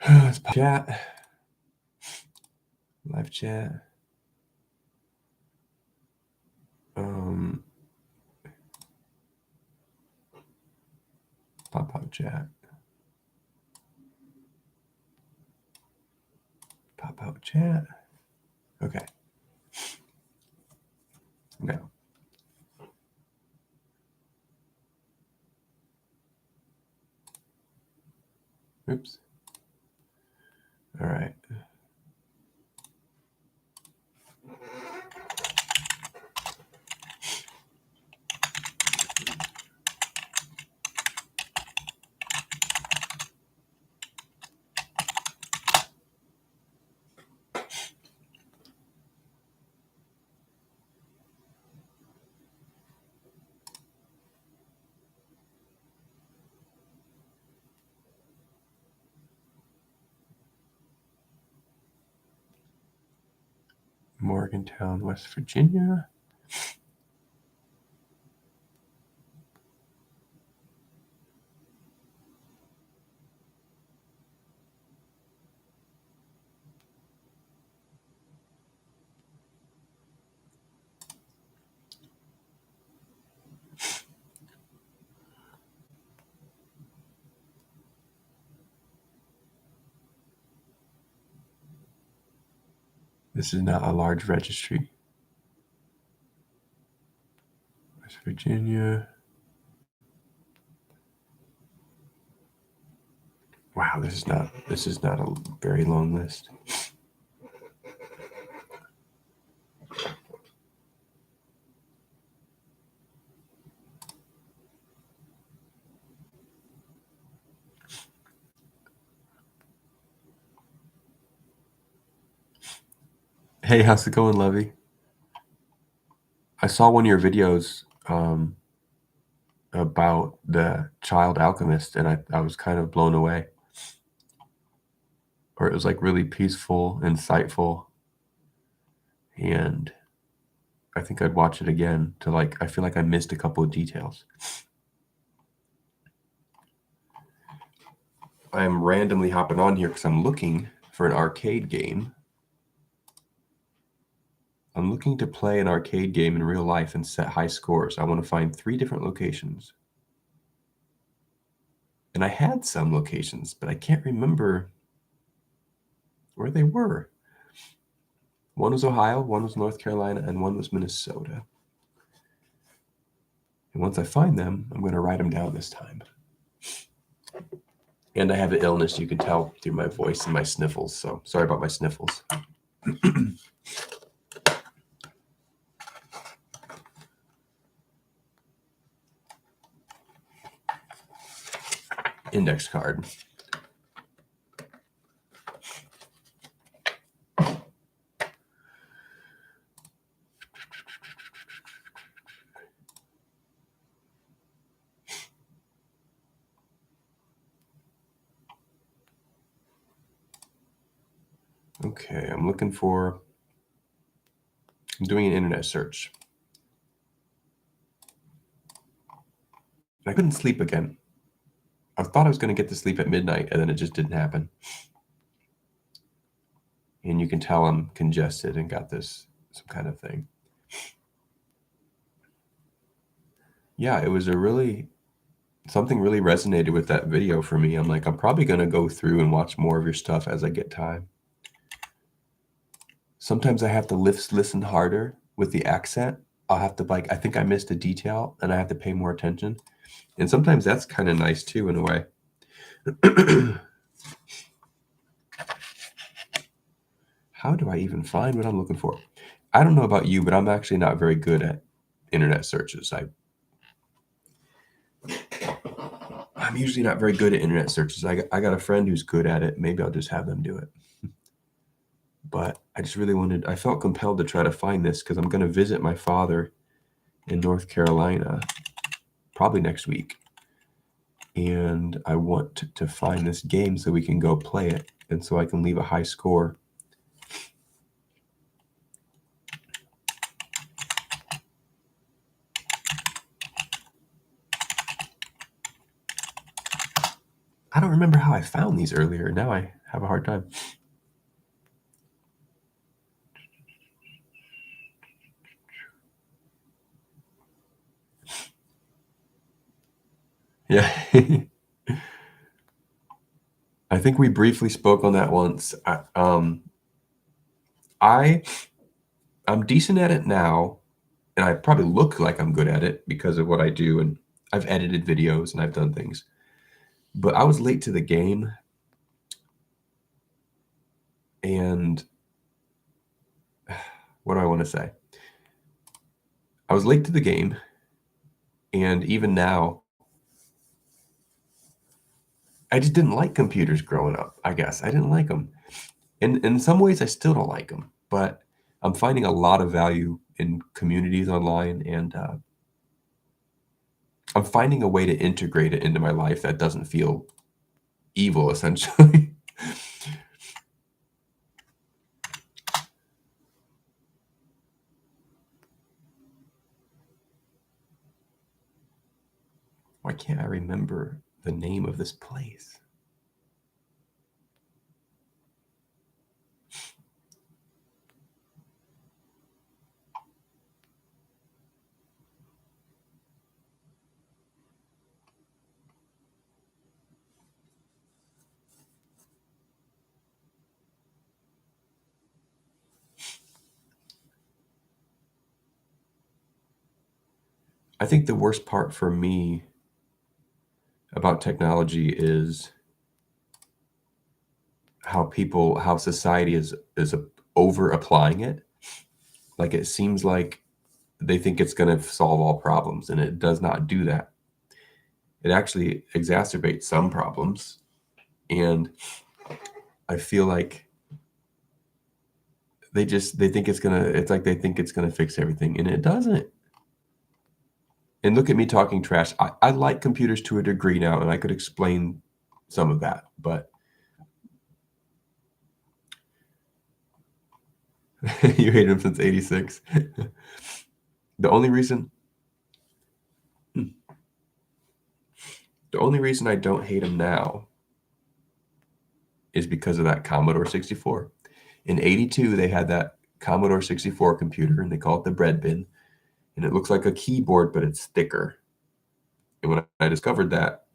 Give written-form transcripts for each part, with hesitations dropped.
Let's chat. Live chat. Pop-out chat. Pop-out chat. Okay. Now. Oops. All right. Morgantown, West Virginia. This is not a large registry. West Virginia. Wow, this is not a very long list. Hey, how's it going, Levy? I saw one of your videos about the child alchemist, and I was kind of blown away. Or it was like really peaceful, insightful, and I think I'd watch it again to I feel like I missed a couple of details. I'm randomly hopping on here because I'm looking for an arcade game. I'm looking to play an arcade game in real life and set high scores. I want to find 3 different locations. And I had some locations, but I can't remember where they were. One was Ohio, one was North Carolina, and one was Minnesota. And once I find them, I'm going to write them down this time. And I have an illness, you can tell through my voice and my sniffles, so sorry about my sniffles. Index card. Okay, I'm doing an internet search. I couldn't sleep again. I thought I was going to get to sleep at midnight, and then it just didn't happen. And you can tell I'm congested and got some kind of thing. Yeah, it was something really resonated with that video for me. I'm like, I'm probably going to go through and watch more of your stuff as I get time. Sometimes I have to listen harder with the accent. I'll have to I think I missed a detail and I have to pay more attention. And sometimes that's kind of nice too, in a way. How do I even find what I'm looking for? I don't know about you, but I'm actually not very good at internet searches. I'm usually not very good at internet searches. I got a friend who's good at it. Maybe I'll just have them do it. But I just really I felt compelled to try to find this because I'm going to visit my father in North Carolina probably next week. And I want to find this game so we can go play it and so I can leave a high score. I don't remember how I found these earlier. Now I have a hard time. Yeah. I think we briefly spoke on that once. I I'm decent at it now, and I probably look like I'm good at it because of what I do, and I've edited videos and I've done things. But I was late to the game, and what do I want to say? I was late to the game, and even now, I just didn't like computers growing up. I guess I didn't like them. And in some ways, I still don't like them, but I'm finding a lot of value in communities online, and I'm finding a way to integrate it into my life that doesn't feel evil, essentially. Why can't I remember the name of this place? I think the worst part for me about technology is how society is over applying it. Like it seems like they think it's going to solve all problems, and it does not do that. It actually exacerbates some problems, and I feel like they think it's like they think it's gonna fix everything, and it doesn't. And look at me talking trash. I like computers to a degree now, and I could explain some of that, but you hated him since '86. The only reason hmm, the only reason I don't hate him now is because of that Commodore 64. In '82, they had that Commodore 64 computer, and they call it the bread bin, and it looks like a keyboard, but it's thicker. And when I discovered that,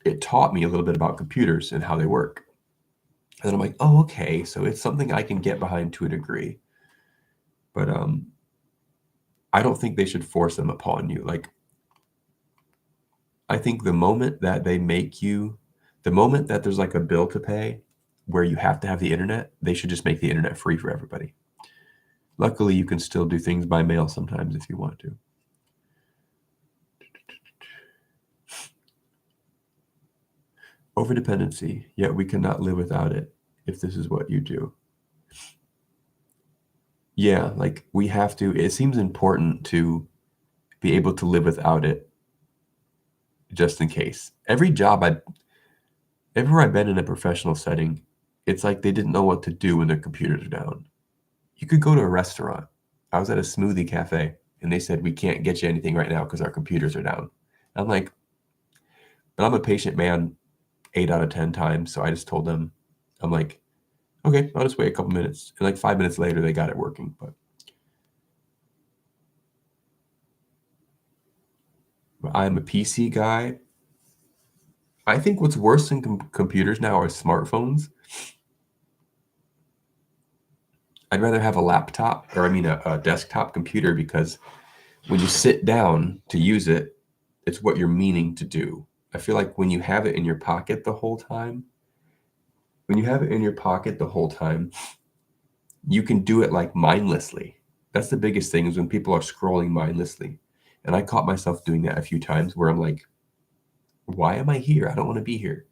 it taught me a little bit about computers and how they work. And then I'm like, "Oh, okay, so it's something I can get behind to a degree." But, I don't think they should force them upon you. Like, I think the moment that there's, like, a bill to pay where you have to have the internet, they should just make the internet free for everybody. Luckily, you can still do things by mail sometimes if you want to. Overdependency, yet we cannot live without it if this is what you do. Yeah, like, we have to it seems important to be able to live without it just in case. Everywhere I've been in a professional setting, it's like they didn't know what to do when their computers are down. You could go to a restaurant. I was at a smoothie cafe, and they said, "We can't get you anything right now because our computers are down." I'm like, but I'm a patient man 8 out of 10 times, so I just told them, I'm like, "Okay, I'll just wait a couple minutes." And like 5 minutes later, they got it working, but I'm a PC guy. I think what's worse than computers now are smartphones. I'd rather have a laptop, or I mean a desktop computer, because when you sit down to use it, it's what you're meaning to do. I feel like when you have it in your pocket the whole time, when you have it in your pocket the whole time, you can do it like mindlessly. That's the biggest thing, is when people are scrolling mindlessly. And I caught myself doing that a few times where I'm like, why am I here? I don't want to be here.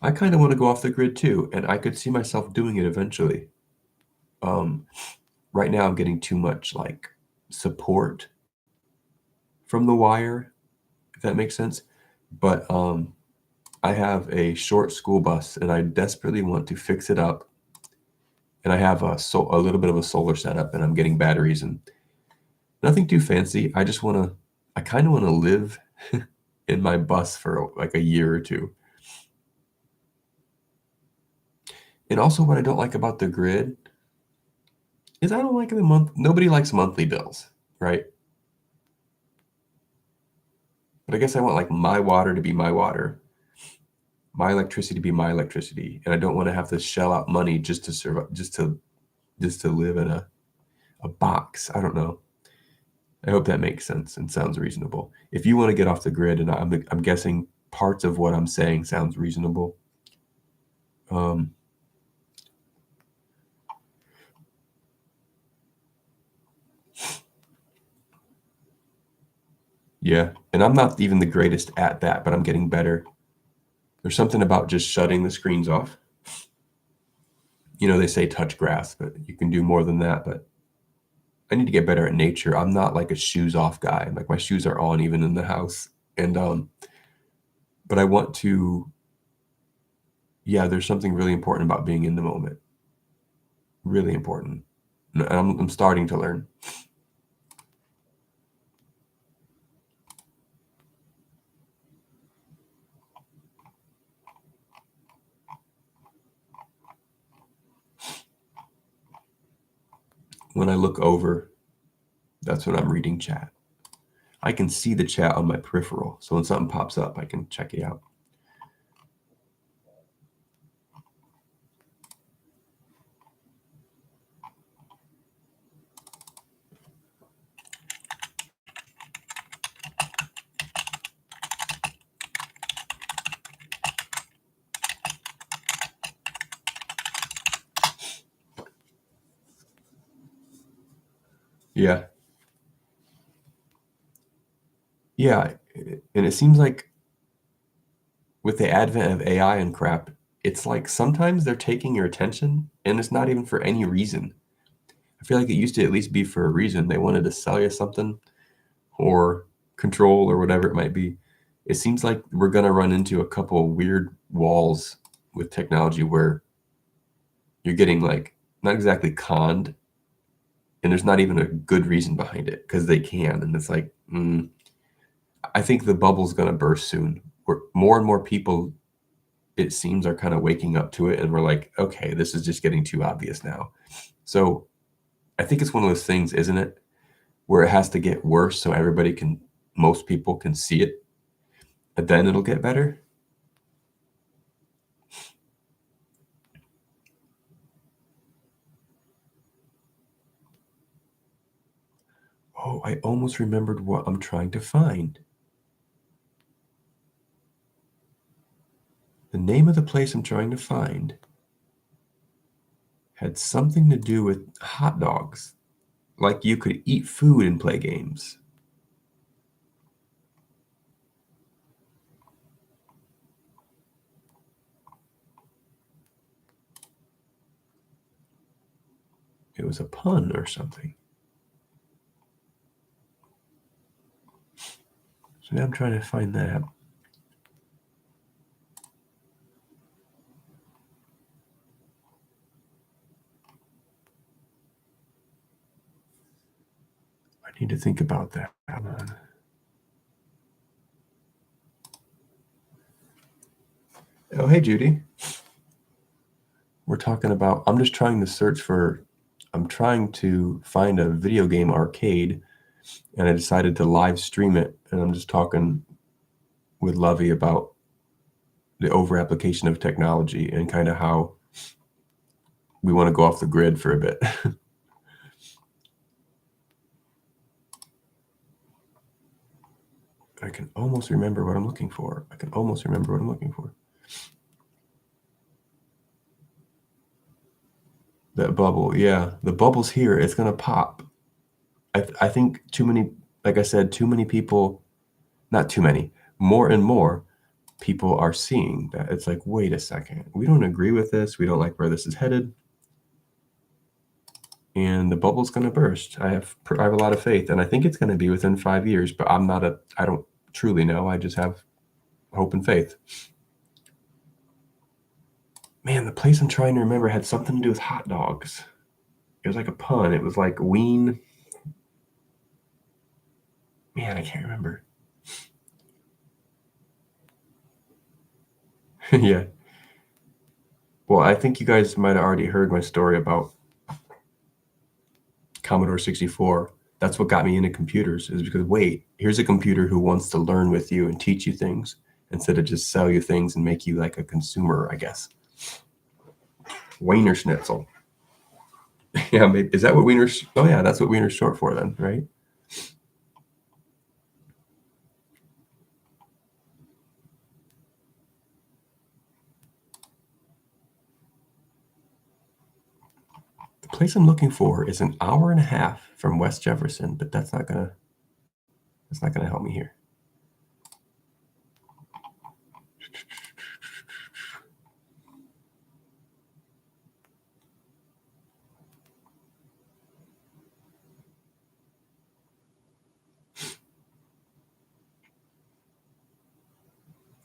I kind of want to go off the grid too, and I could see myself doing it eventually. Um, right now, I'm getting too much like support from the wire, if that makes sense. But I have a short school bus, and I desperately want to fix it up. And I have a little bit of a solar setup, and I'm getting batteries and nothing too fancy. I kind of want to live. in my bus for like a year or two. And also what I don't like about the grid is I don't like the month nobody likes monthly bills, right? But I guess I want like my water to be my water, my electricity to be my electricity, and I don't want to have to shell out money just to survive, just to live in a box. I don't know. I hope that makes sense and sounds reasonable. If you want to get off the grid, and I'm guessing parts of what I'm saying sounds reasonable. Um, yeah, and I'm not even the greatest at that, but I'm getting better. There's something about just shutting the screens off. You know, they say touch grass, but you can do more than that. But I need to get better at nature. I'm not like a shoes off guy. Like my shoes are on even in the house. And but I want to, yeah, there's something really important about being in the moment. Really important. And I'm starting to learn. When I look over, that's when I'm reading chat. I can see the chat on my peripheral. So when something pops up, I can check it out. Yeah. Yeah. And it seems like with the advent of AI and crap, it's like sometimes they're taking your attention and it's not even for any reason. I feel like it used to at least be for a reason. They wanted to sell you something or control or whatever it might be. It seems like we're going to run into a couple of weird walls with technology where you're getting like not exactly conned and there's not even a good reason behind it because they can. And it's like, I think the bubble's going to burst soon. Where more and more people, it seems, are kind of waking up to it. And we're like, okay, this is just getting too obvious now. So I think it's one of those things, isn't it? Where it has to get worse so most people can see it, and then it'll get better. Oh, I almost remembered what I'm trying to find. The name of the place I'm trying to find had something to do with hot dogs. Like you could eat food and play games. It was a pun or something. So now I'm trying to find that. I need to think about that. Hold on. Oh, hey, Judy. We're talking about, I'm trying to find a video game arcade, and I decided to live stream it. And I'm just talking with Lovey about the over application of technology and kind of how we want to go off the grid for a bit. I can almost remember what I'm looking for. That bubble, yeah, the bubble's here. It's gonna pop. I think too many, like I said, too many people, not too many, more and more people are seeing that. It's like, wait a second, we don't agree with this. We don't like where this is headed, and the bubble's gonna burst. I have a lot of faith, and I think it's gonna be within 5 years. But I don't truly know. I just have hope and faith. Man, the place I'm trying to remember had something to do with hot dogs. It was like a pun. It was like Ween. Man, I can't remember. Yeah. Well, I think you guys might have already heard my story about Commodore 64. That's what got me into computers, is because, wait, here's a computer who wants to learn with you and teach you things instead of just sell you things and make you like a consumer, I guess. Wiener Schnitzel. Yeah, maybe, is that what Wiener's? Oh yeah, that's what Wiener's short for then, right? The place I'm looking for is an hour and a half from West Jefferson, but that's not gonna help me here.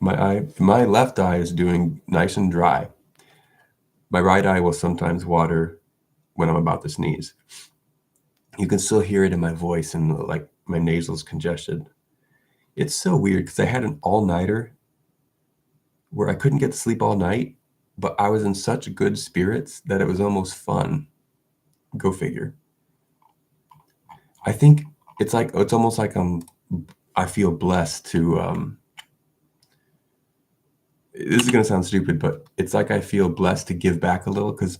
My left eye is doing nice and dry. My right eye will sometimes water when I'm about to sneeze. You can still hear it in my voice and like my nasal's congested. It's so weird because I had an all-nighter where I couldn't get to sleep all night, but I was in such good spirits that it was almost fun. Go figure. I think it's almost like I feel blessed to this is gonna sound stupid, but it's like I feel blessed to give back a little because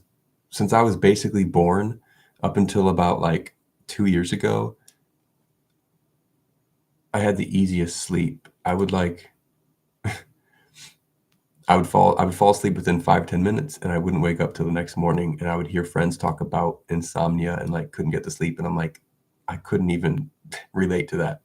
since I was basically born up until about like 2 years ago, I had the easiest sleep. I would fall asleep within 5, 10 minutes and I wouldn't wake up till the next morning. And I would hear friends talk about insomnia and like couldn't get to sleep. And I'm like, I couldn't even relate to that.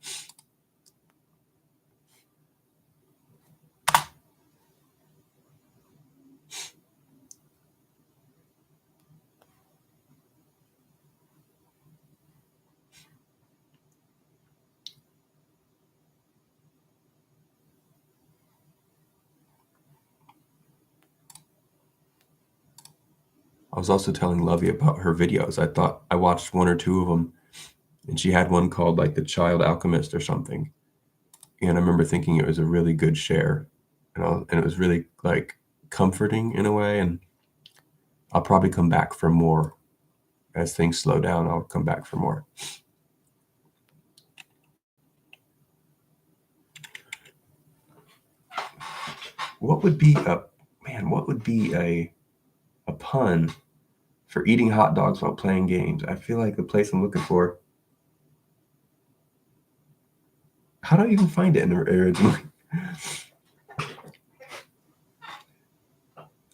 I was also telling Lovey about her videos. I watched one or two of them, and she had one called like The Child Alchemist or something. And I remember thinking it was a really good share, and it was really like comforting in a way. And I'll probably come back for more as things slow down. I'll come back for more. What would be a man? What would be a pun for eating hot dogs while playing games? I feel like the place I'm looking for. How do I even find it in the original?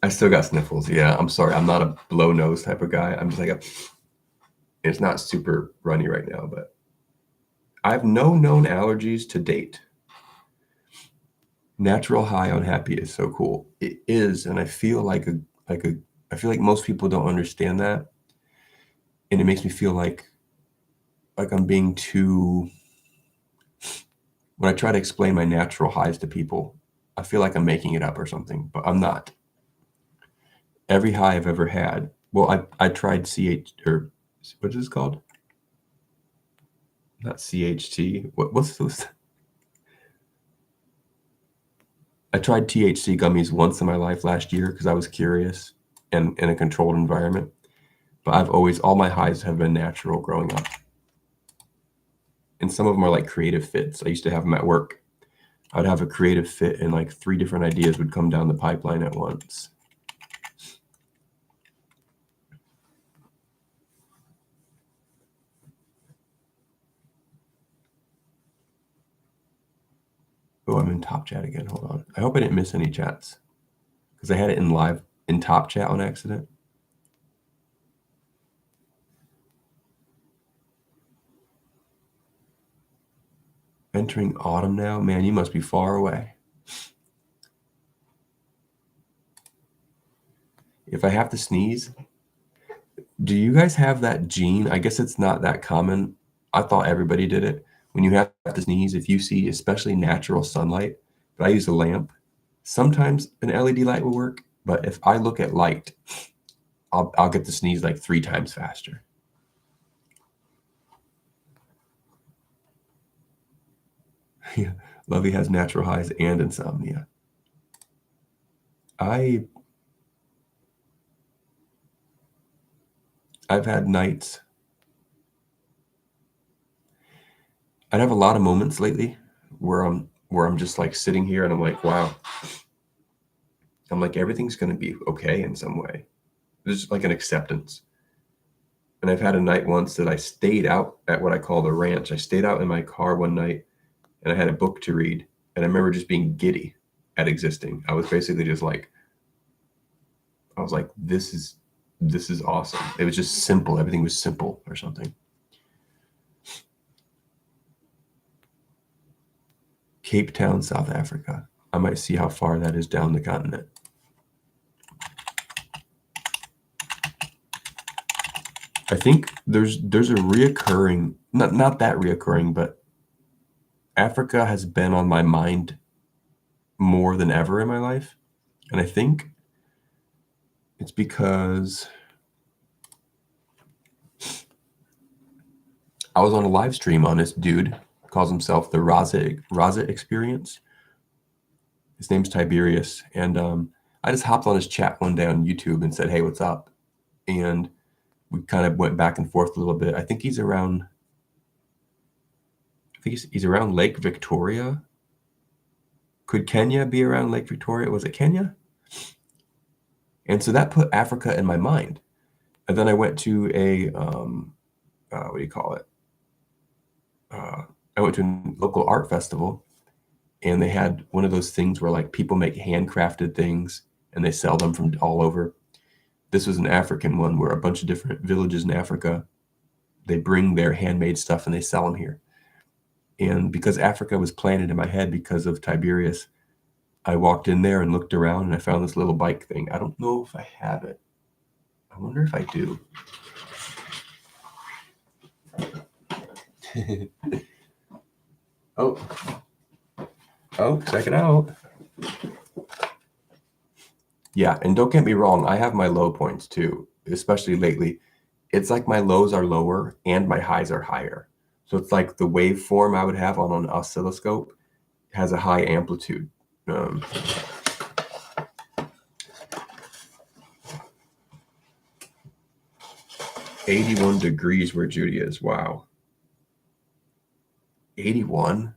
I still got sniffles. Yeah, I'm sorry. I'm not a blow nose type of guy. I'm just like it's not super runny right now, but I have no known allergies to date. Natural high on happy is so cool. It is, and I feel like a I feel like most people don't understand that, and it makes me feel like I'm being too when I try to explain my natural highs to people, I feel like I'm making it up or something, but I'm not. Every high I've ever had, well, I tried CH or what is this called? Not CHT. What's this? I tried THC gummies once in my life last year because I was curious and in a controlled environment. But I've always all my highs have been natural growing up, and some of them are like creative fits. I used to have them at work. I'd have a creative fit, and like 3 different ideas would come down the pipeline at once. Oh, I'm in top chat again. Hold on. I hope I didn't miss any chats because I had it in live in top chat on accident. Entering autumn now? Man, you must be far away. If I have to sneeze, do you guys have that gene? I guess it's not that common. I thought everybody did it. When you have to sneeze, if you see especially natural sunlight, but I use a lamp, sometimes an LED light will work, but if I look at light, I'll get to sneeze like 3 times faster. Yeah. Lovey has natural highs and insomnia. I I've had nights. I'd have a lot of moments lately where I'm just like sitting here and I'm like, wow. I'm like, everything's gonna be okay in some way. There's like an acceptance. And I've had a night once that I stayed out at what I call the ranch. I stayed out in my car one night and I had a book to read. And I remember just being giddy at existing. I was basically just like, I was like, this is awesome. It was just simple. Everything was simple or something. Cape Town, South Africa. I might see how far that is down the continent. I think there's a reoccurring, not that reoccurring, but Africa has been on my mind more than ever in my life. And I think it's because I was on a live stream on this dude, calls himself the Raza Experience. His name's Tiberius. And I just hopped on his chat one day on YouTube and said, hey, what's up? And we kind of went back and forth a little bit. I think he's around Lake Victoria. Could Kenya be around Lake Victoria? Was it Kenya? And so that put Africa in my mind. And then I went to a what do you call it? I went to a local art festival, and they had one of those things where like people make handcrafted things and they sell them from all over. This was an African one where a bunch of different villages in Africa, they bring their handmade stuff and they sell them here. And because Africa was planted in my head because of Tiberius, I walked in there and looked around and I found this little bike thing. I don't know if I have it. I wonder if I do. Oh, check it out. Yeah, and don't get me wrong, I have my low points too, especially lately. It's like my lows are lower and my highs are higher. So it's like the waveform I would have on an oscilloscope has a high amplitude. 81 degrees where Judy is. Wow. 81?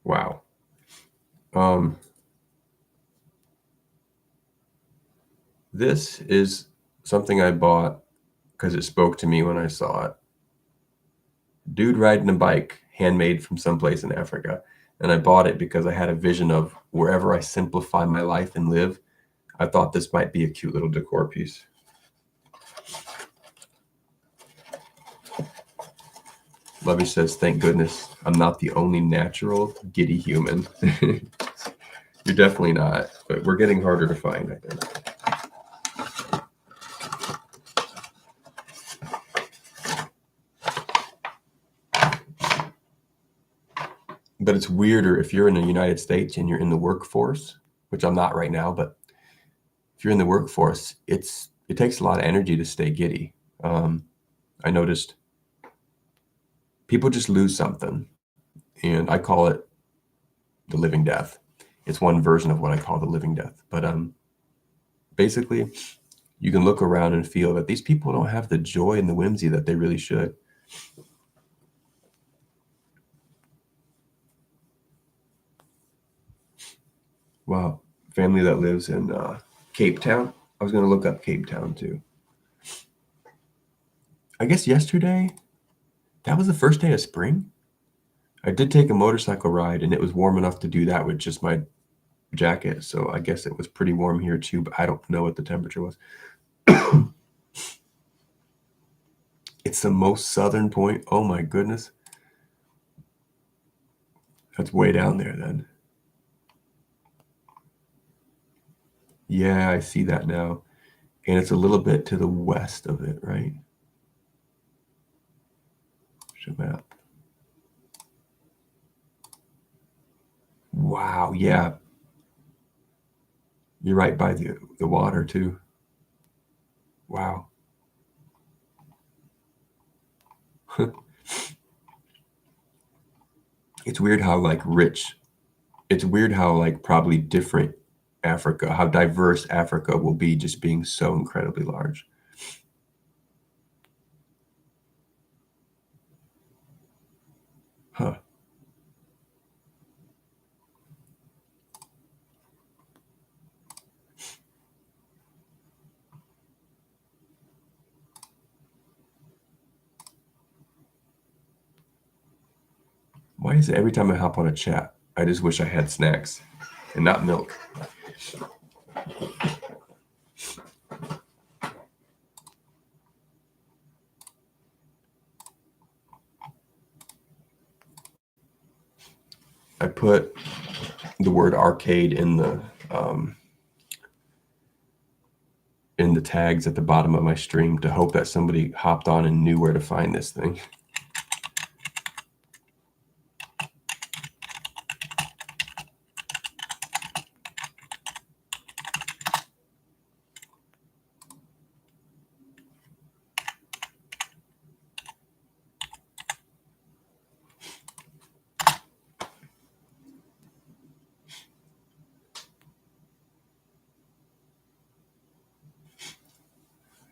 Wow. This is something I bought because it spoke to me when I saw it. Dude riding a bike, handmade from someplace in Africa. And I bought it because I had a vision of wherever I simplify my life and live, I thought this might be a cute little decor piece. Lovey says, thank goodness I'm not the only natural giddy human. You're definitely not, but we're getting harder to find, I think. But it's weirder if you're in the United States and you're in the workforce, which I'm not right now, but if you're in the workforce, it takes a lot of energy to stay giddy. I noticed people just lose something, and I call it the living death. It's one version of what I call the living death. But basically, you can look around and feel that these people don't have the joy and the whimsy that they really should. Wow. Family that lives in Cape Town. I was going to look up Cape Town too. I guess yesterday, that was the first day of spring. I did take a motorcycle ride and it was warm enough to do that with just my jacket. So I guess it was pretty warm here too, but I don't know what the temperature was. It's the most southern point. Oh my goodness. That's way down there then. Yeah, I see that now. And it's a little bit to the west of it, right? Show map. Wow, yeah. You're right by the water too. Wow. It's weird how like rich. It's weird how like probably different Africa, how diverse Africa will be just being so incredibly large. Huh. Why is it every time I hop on a chat, I just wish I had snacks and not milk? I put the word arcade um, in the tags at the bottom of my stream to hope that somebody hopped on and knew where to find this thing.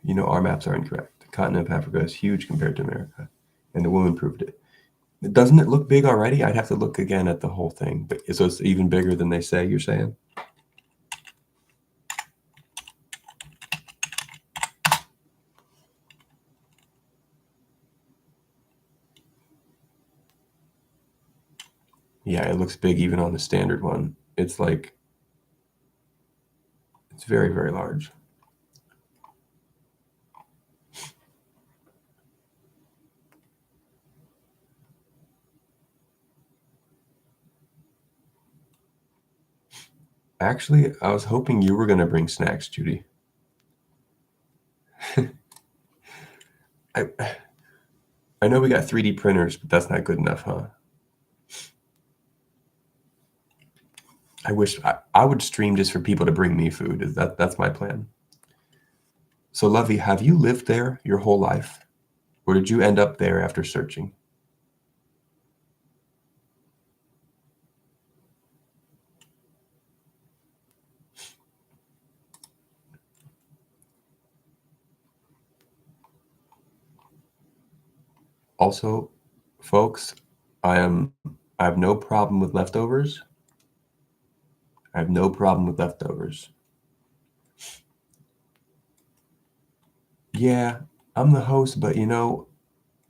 You know, our maps are incorrect. The continent of Africa is huge compared to America, and the woman proved it. Doesn't it look big already? I'd have to look again at the whole thing. But so it's even bigger than they say, you're saying? Yeah, it looks big even on the standard one. It's like, it's very, very large. Actually, I was hoping you were going to bring snacks, Judy. I I know we got 3D printers, but that's not good enough, huh? I wish I would stream just for people to bring me food. That's my plan. So, Lovey, have you lived there your whole life, or did you end up there after searching? Also, folks, I have no problem with leftovers. I have no problem with leftovers. Yeah, I'm the host, but you know,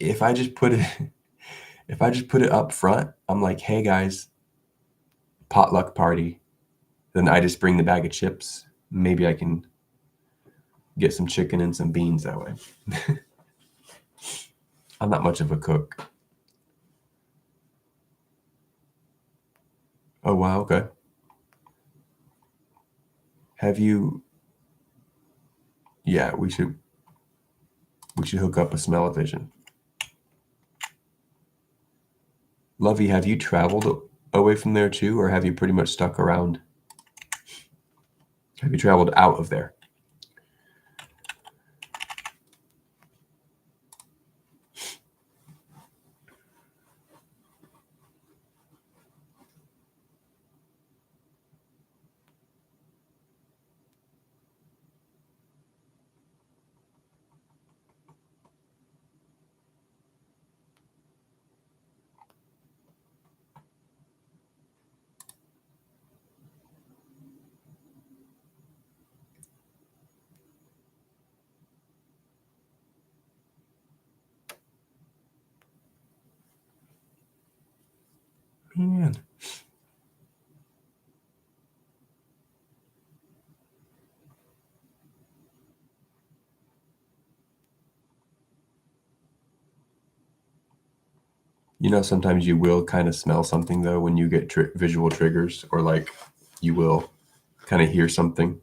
if I just put it if I just put it up front, I'm like, "Hey guys, potluck party." Then I just bring the bag of chips. Maybe I can get some chicken and some beans that way. I'm not much of a cook. Oh wow, okay. Have you Yeah, we should hook up a smell-o-vision. Lovey, have you traveled away from there too, or have you pretty much stuck around? Have you traveled out of there? Man. You know, sometimes you will kind of smell something though when you get visual triggers, or like you will kind of hear something.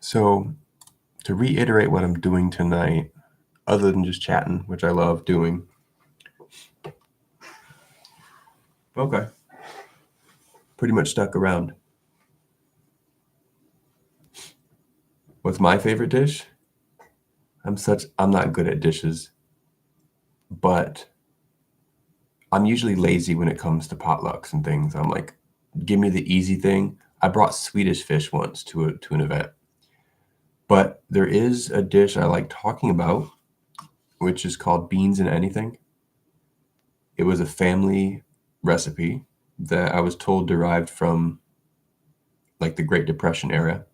So to reiterate what I'm doing tonight, other than just chatting, which I love doing. Okay. Pretty much stuck around. What's my favorite dish? I'm not good at dishes, but I'm usually lazy when it comes to potlucks and things. I'm like, give me the easy thing. I brought Swedish fish once to an event. But there is a dish I like talking about, which is called beans and anything. It was a family recipe that I was told derived from like the Great Depression era,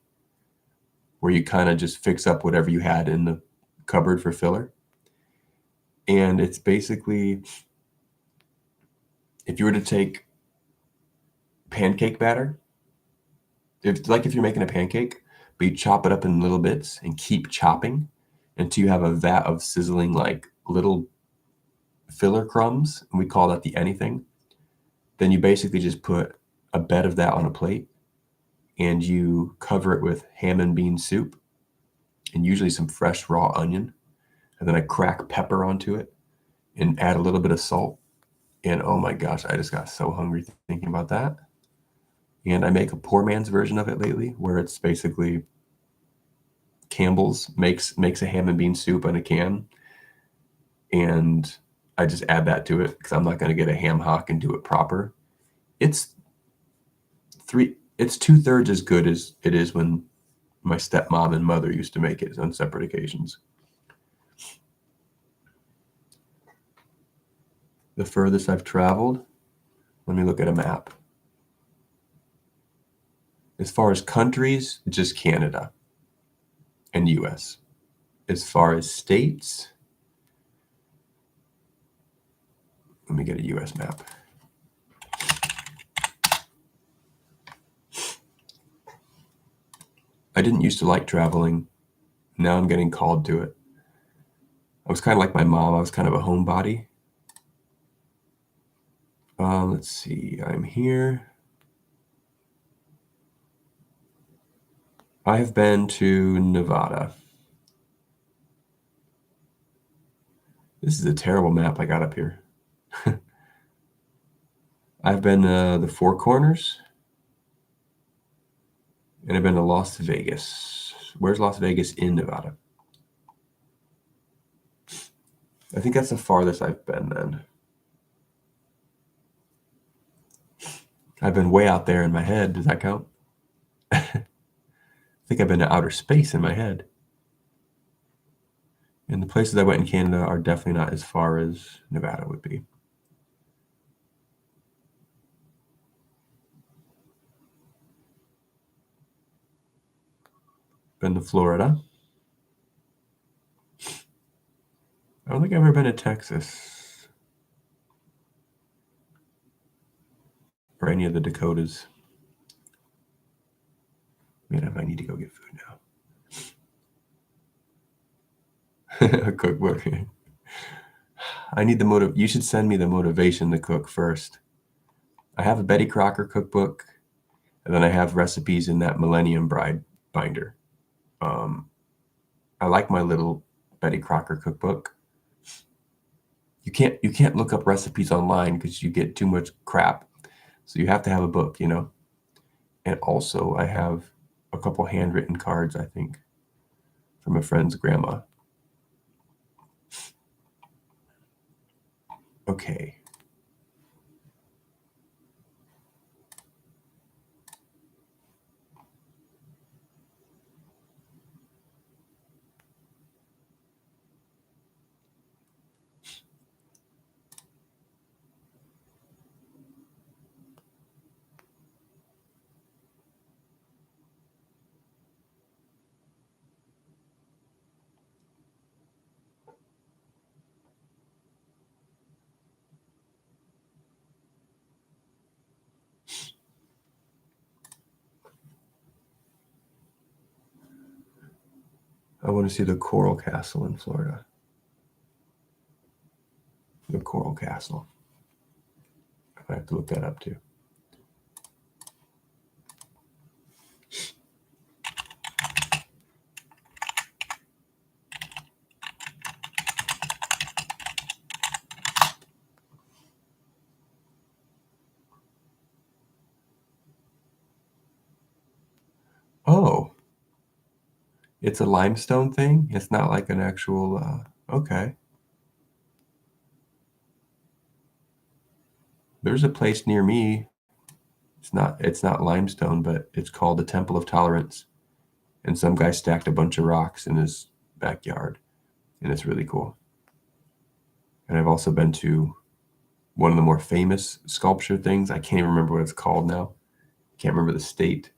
where you kind of just fix up whatever you had in the cupboard for filler. And it's basically, if you were to take pancake batter, if you're making a pancake, but you chop it up in little bits and keep chopping until you have a vat of sizzling like little filler crumbs, and we call that the anything. Then you basically just put a bed of that on a plate and you cover it with ham and bean soup and usually some fresh raw onion. And then I crack pepper onto it and add a little bit of salt. And oh my gosh, I just got so hungry thinking about that. And I make a poor man's version of it lately, where it's basically Campbell's makes a ham and bean soup in a can, and I just add that to it because I'm not going to get a ham hock and do it proper. It's it's 2/3 as good as it is when my stepmom and mother used to make it on separate occasions. The furthest I've traveled, let me look at a map. As far as countries, just Canada and US. As far as states, let me get a US map. I didn't used to like traveling. Now I'm getting called to it. I was kind of like my mom. I was kind of a homebody. Let's see. I'm here. I have been to Nevada. This is a terrible map I got up here. I've been to the Four Corners, and I've been to Las Vegas. Where's Las Vegas in Nevada? I think that's the farthest I've been then. I've been way out there in my head. Does that count? I think I've been to outer space in my head. And the places I went in Canada are definitely not as far as Nevada would be. Been to Florida. I don't think I've ever been to Texas or any of the Dakotas. Man, I might need to go get food now. A cookbook. I need the you should send me the motivation to cook first. I have a Betty Crocker cookbook, and then I have recipes in that Millennium Bride binder. I like my little Betty Crocker cookbook. You can't look up recipes online because you get too much crap. So you have to have a book, you know. And also I have a couple handwritten cards, I think, from a friend's grandma. Okay. I want to see the Coral Castle in Florida. The Coral Castle. I have to look that up too. It's a limestone thing? It's not like an actual, okay. There's a place near me. It's not limestone, but it's called the Temple of Tolerance, and some guy stacked a bunch of rocks in his backyard, and it's really cool. And I've also been to one of the more famous sculpture things. I can't even remember what it's called now. Can't remember the state.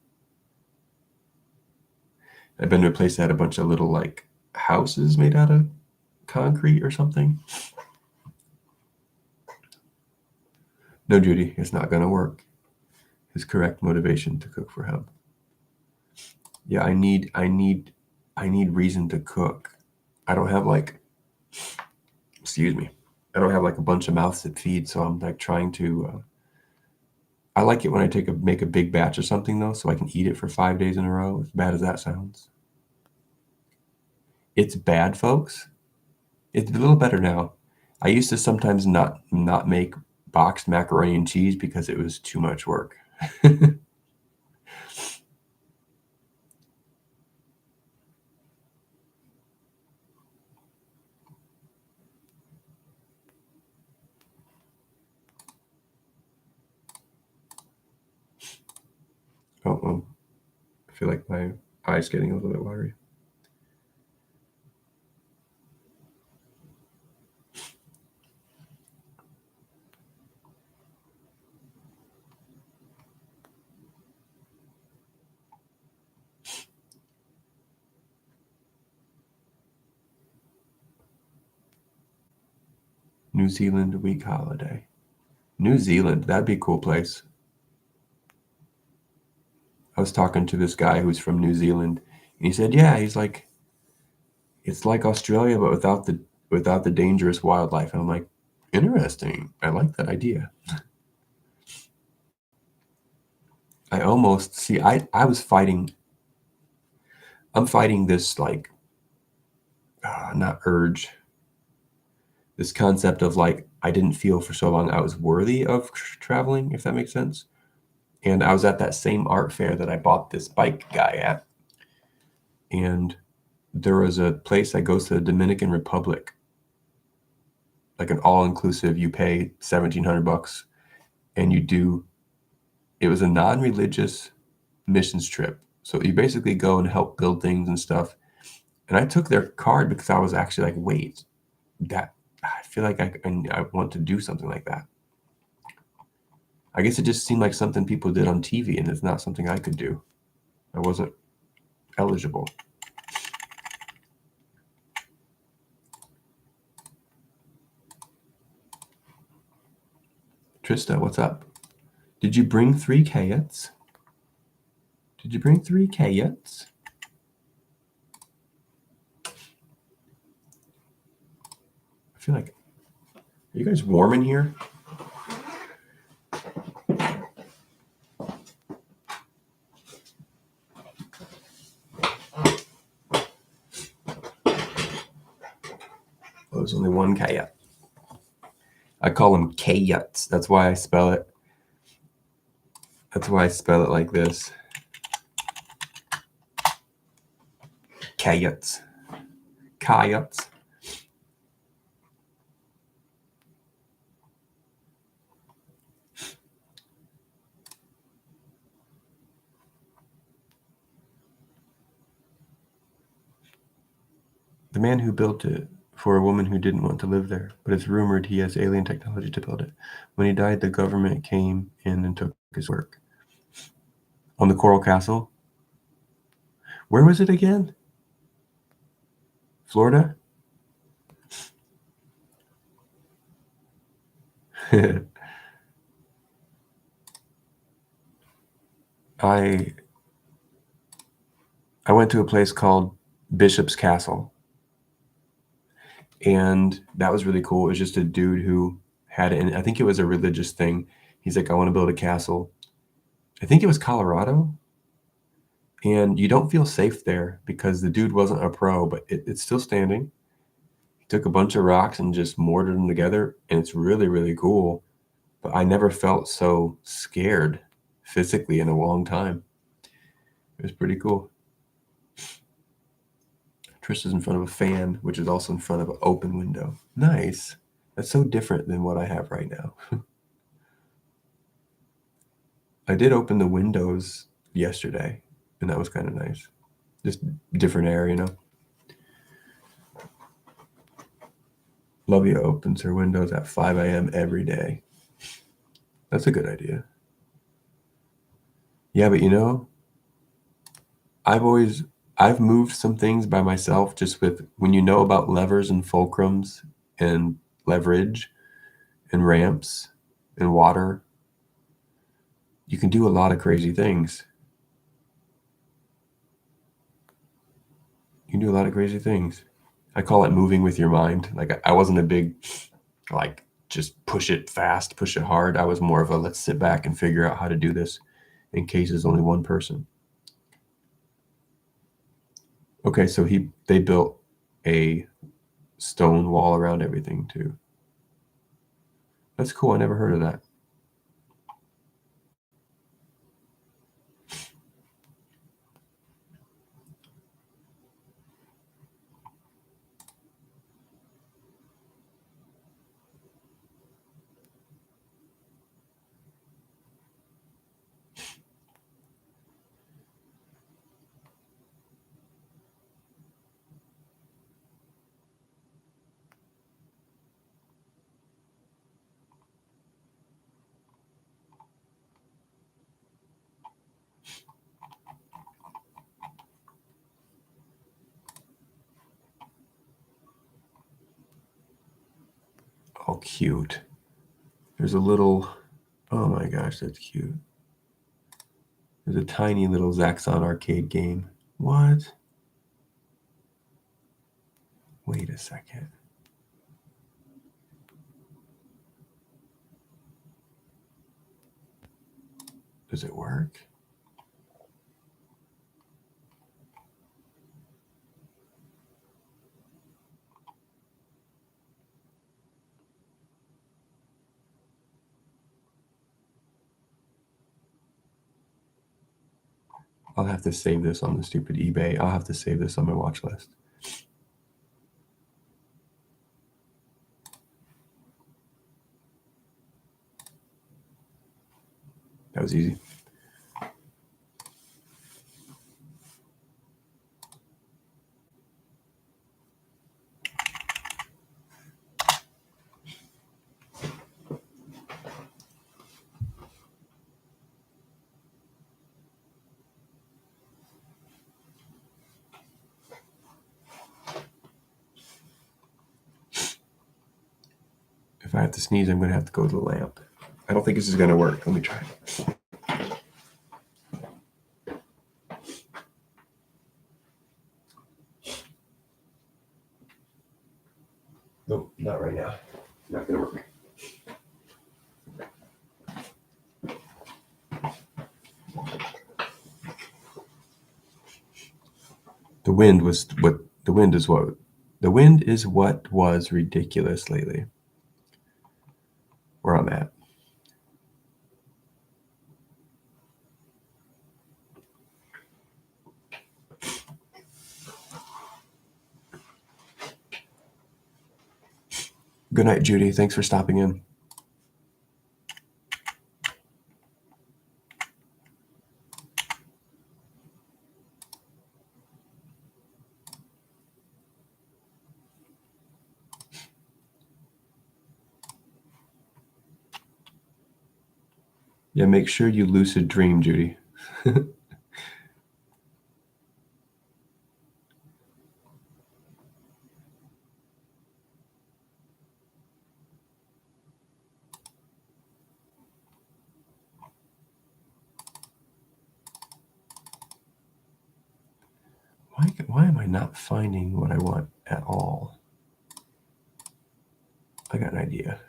I've been to a place that had a bunch of little like houses made out of concrete or something. No, Judy, it's not gonna work. His correct motivation to cook for him. Yeah, I need reason to cook. I don't have like, excuse me, I don't have like a bunch of mouths to feed, so I'm like trying to. I like it when I make a big batch of something though, so I can eat it for 5 days in a row. As bad as that sounds, it's bad, folks. It's a little better now. I used to sometimes not make boxed macaroni and cheese because it was too much work. Oh, I feel like my eye's getting a little bit watery. New Zealand week holiday. New Zealand, that'd be a cool place. I was talking to this guy who's from New Zealand, and he said, "Yeah, he's like, it's like Australia, but without the dangerous wildlife." And I'm like, "Interesting. I like that idea." I almost see. I was fighting. I'm fighting this like, not urge. This concept of like I didn't feel for so long I was worthy of traveling, if that makes sense. And I was at that same art fair that I bought this bike guy at, and there was a place that goes to the Dominican Republic, like an all-inclusive. You pay $1,700, and you do. It was a non-religious missions trip, so you basically go and help build things and stuff. And I took their card because I was actually like, wait, that I feel like I want to do something like that. I guess it just seemed like something people did on TV, and it's not something I could do. I wasn't eligible. Trista, what's up? Did you bring 3 Kayets? Did you bring 3 Kayets? I feel like, are you guys warm in here? Oh, there's only one Kayet. I call them Kayets. That's why I spell it. That's why I spell it like this. Kayets. Kayets. The man who built it for a woman who didn't want to live there, but it's rumored he has alien technology to build it. When he died, the government came in and took his work. On the Coral Castle? Where was it again? Florida? I I went to a place called Bishop's Castle, and that was really cool. It was just a dude who had it, and I think it was a religious thing. He's like, I want to build a castle. I think it was Colorado, and you don't feel safe there because the dude wasn't a pro, but it's still standing. He took a bunch of rocks and just mortared them together, and it's really, really cool. But I never felt so scared physically in a long time. It was pretty cool. Trista's in front of a fan, which is also in front of an open window. Nice. That's so different than what I have right now. I did open the windows yesterday, and that was kind of nice. Just different air, you know. Lovia opens her windows at 5 a.m. every day. That's a good idea. Yeah, but you know, I've moved some things by myself just with when you know about levers and fulcrums and leverage and ramps and water, you can do a lot of crazy things. You can do a lot of crazy things. I call it moving with your mind. Like I wasn't a big like just push it fast, push it hard. I was more of a let's sit back and figure out how to do this in case there's only one person. Okay, so they built a stone wall around everything too. That's cool. I never heard of that. Oh, cute. There's a little, oh my gosh, that's cute. There's a tiny little Zaxxon arcade game. What? Wait a second. Does it work? I'll have to save this on the stupid eBay. I'll have to save this on my watch list. That was easy. If I have to sneeze, I'm going to have to go to the lamp. I don't think this is going to work. Let me try. Nope, not right now. Not going to work. The wind is what was ridiculous lately. Where I'm at. Good night, Judy. Thanks for stopping in. Yeah, make sure you lucid dream, Judy. Why am I not finding what I want at all? I got an idea.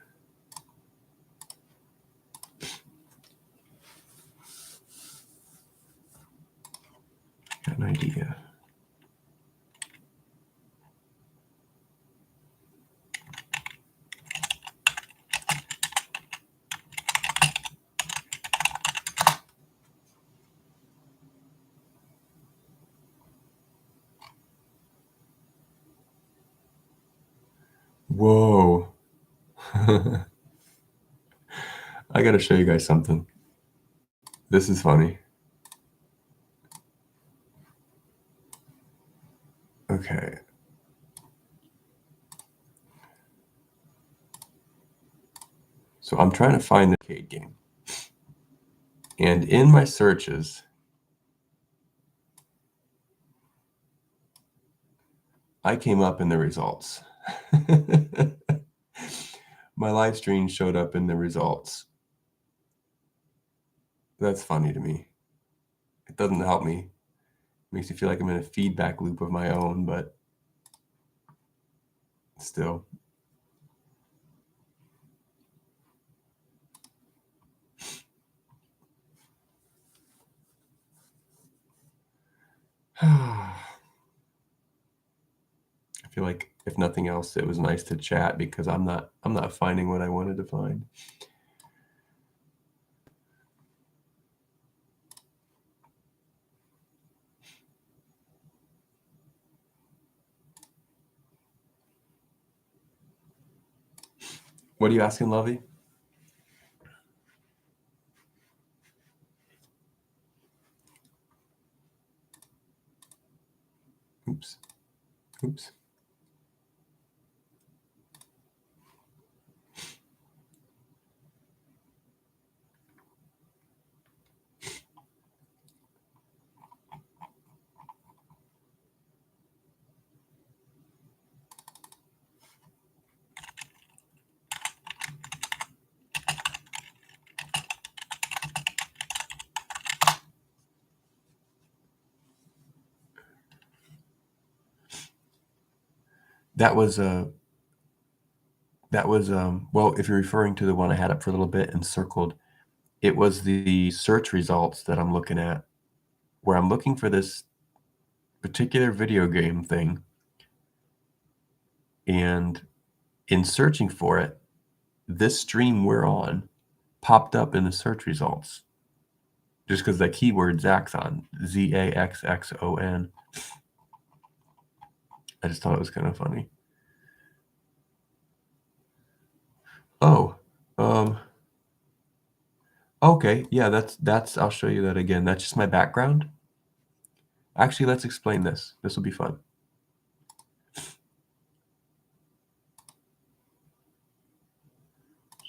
Got an idea. Whoa. I gotta show you guys something. This is funny. Okay. So I'm trying to find the arcade game. And in my searches, I came up in the results. My live stream showed up in the results. That's funny to me. It doesn't help me. It makes me feel like I'm in a feedback loop of my own, but still. I feel like if nothing else, it was nice to chat because I'm not finding what I wanted to find. What are you asking, Lovey? Oops. Oops. That was well, if you're referring to the one I had up for a little bit and circled, it was the search results that I'm looking at, where I'm looking for this particular video game thing, and in searching for it, this stream we're on popped up in the search results just because the keyword Zaxxon, Zaxxon. I just thought it was kind of funny. Oh, okay, yeah, that's. I'll show you that again. That's just my background. Actually, let's explain this. This will be fun.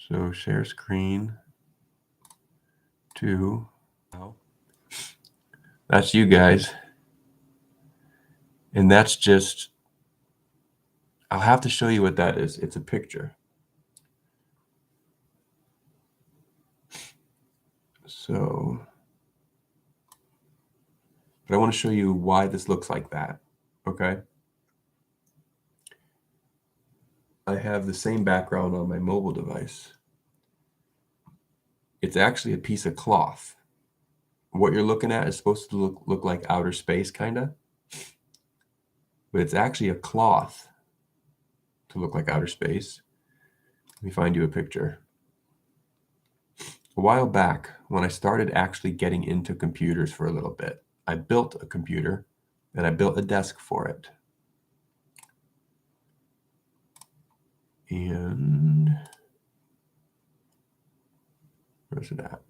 So share screen to. That's you guys, and that's just. I'll have to show you what that is. It's a picture. So, but I want to show you why this looks like that. Okay. I have the same background on my mobile device. It's actually a piece of cloth. What you're looking at is supposed to look like outer space, kind of, but it's actually a cloth to look like outer space. Let me find you a picture. A while back, when I started actually getting into computers for a little bit, I built a computer and I built a desk for it. And where's it at?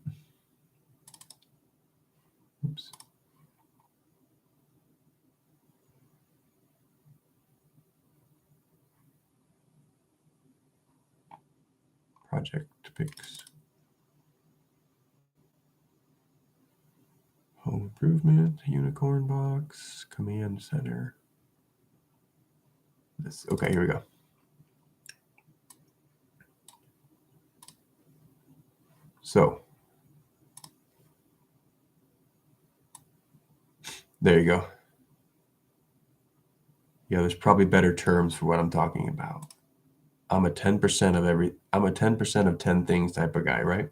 Oops. Project pics. Home improvement, unicorn box, command center. This, okay, here we go. So there you go. Yeah, there's probably better terms for what I'm talking about. I'm a 10% of 10 things type of guy, right?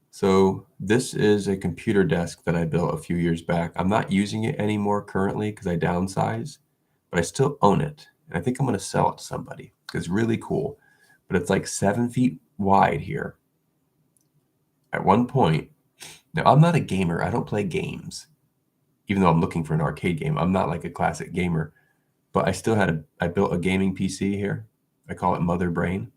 So this is a computer desk that I built a few years back. I'm not using it anymore currently because I downsized, but I still own it. And I think I'm going to sell it to somebody because it's really cool. But it's like 7 feet wide here. At one point, now I'm not a gamer. I don't play games, even though I'm looking for an arcade game. I'm not like a classic gamer. but I built a gaming PC here. I call it Mother Brain.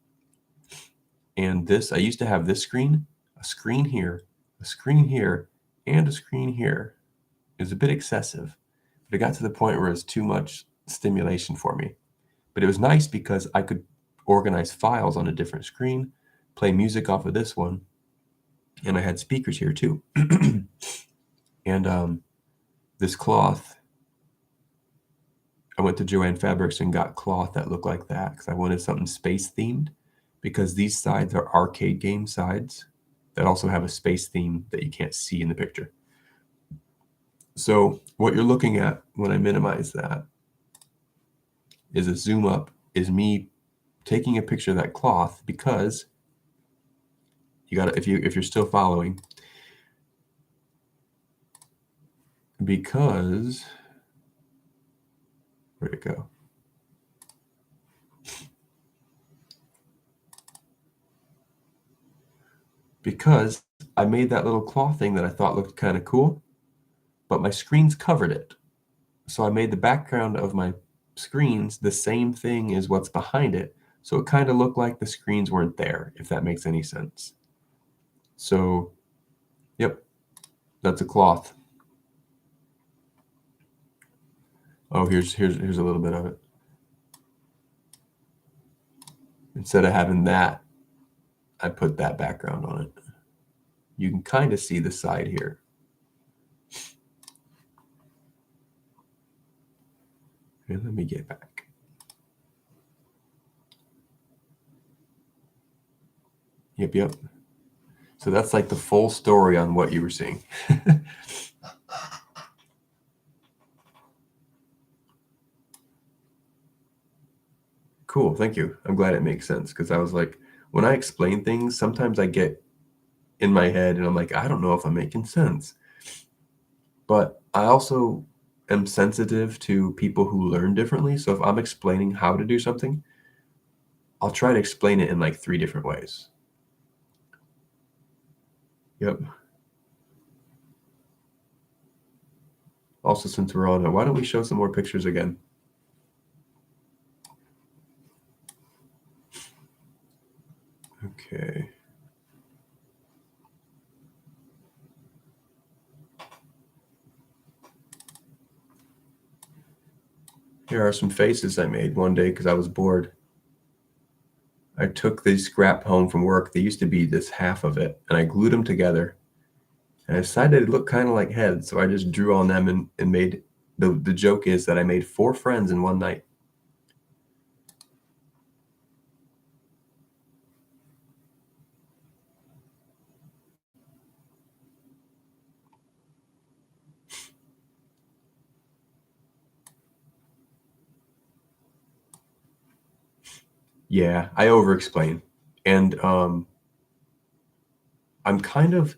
And I used to have this screen, a screen here, a screen here, and a screen here. It was a bit excessive, but it got to the point where it was too much stimulation for me. But it was nice because I could organize files on a different screen, play music off of this one, and I had speakers here too. And this cloth, I went to Joann Fabrics and got cloth that looked like that because I wanted something space themed, because these sides are arcade game sides that also have a space theme that you can't see in the picture. So what you're looking at when I minimize that is a zoom up, is me taking a picture of that cloth, because you gotta, if you're still following, because where'd it go? Because I made that little cloth thing that I thought looked kind of cool, but my screens covered it. So I made the background of my screens the same thing as what's behind it. So it kind of looked like the screens weren't there, if that makes any sense. So, yep, that's a cloth. Oh, here's a little bit of it. Instead of having that, I put that background on it. You can kind of see the side here. And let me get back. Yep. So that's like the full story on what you were seeing. Cool, thank you. I'm glad it makes sense, because I was like, when I explain things, sometimes I get in my head and I'm like, I don't know if I'm making sense. But I also am sensitive to people who learn differently. So if I'm explaining how to do something, I'll try to explain it in like 3 different ways. Yep. Also, since we're on it, why don't we show some more pictures again? Okay. Here are some faces I made one day because I was bored. I took these scrap home from work. They used to be this half of it, and I glued them together. And I decided it looked kind of like heads, so I just drew on them and made the joke is that I made 4 friends in one night. Yeah, I over-explain. And I'm kind of,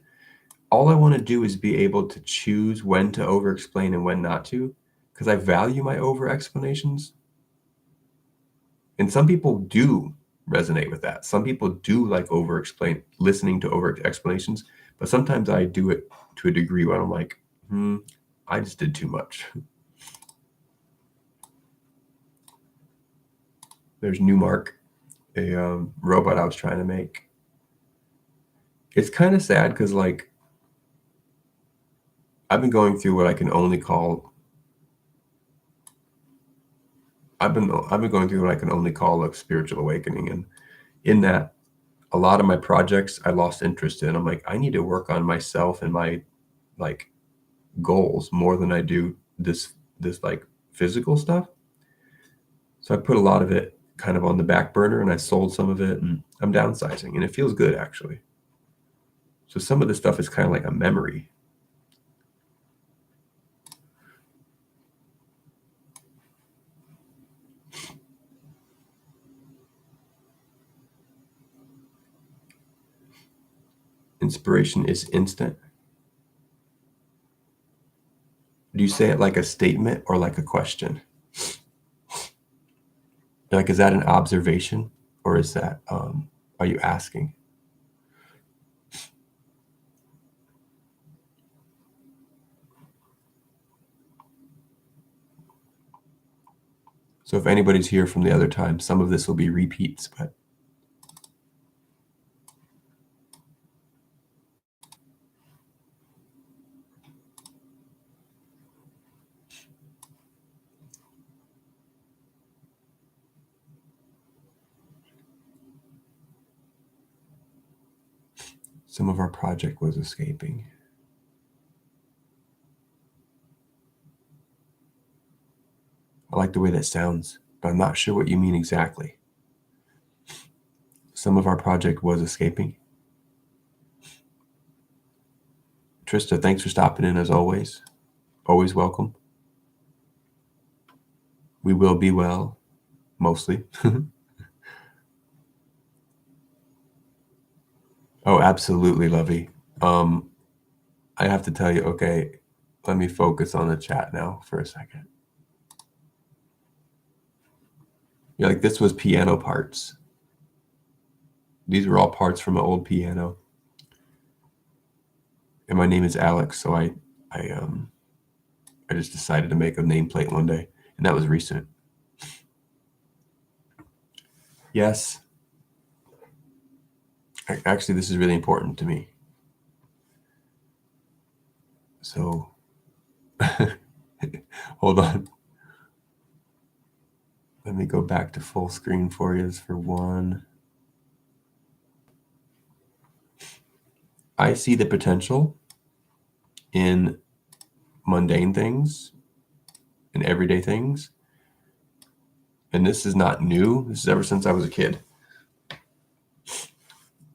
all I want to do is be able to choose when to over-explain and when not to, because I value my over-explanations. And some people do resonate with that. Some people do like over-explain, listening to over-explanations, but sometimes I do it to a degree where I'm like, I just did too much. There's Newmark, a robot I was trying to make. It's kind of sad because, like, I've been going through what I can only call I've been going through what I can only call a spiritual awakening, and in that, a lot of my projects I lost interest in. I'm like, I need to work on myself and my like goals more than I do this like physical stuff. So I put a lot of it kind of on the back burner, and I sold some of it, and I'm downsizing, and it feels good actually. So some of this stuff is kind of like a memory. Inspiration is instant. Do you say it like a statement or like a question? Like, is that an observation, or is that are you asking? So if anybody's here from the other time, some of this will be repeats, but some of our project was escaping. I like the way that sounds, but I'm not sure what you mean exactly. Some of our project was escaping. Trista, thanks for stopping in as always. Always welcome. We will be well, mostly. Oh, absolutely, Lovey. I have to tell you, okay, let me focus on the chat now for a second. Yeah, like this was piano parts. These were all parts from an old piano. And my name is Alex, so I just decided to make a nameplate one day, and that was recent. Yes. Actually, this is really important to me. So, hold on. Let me go back to full screen for you for one. I see the potential in mundane things and everyday things. And this is not new. This is ever since I was a kid.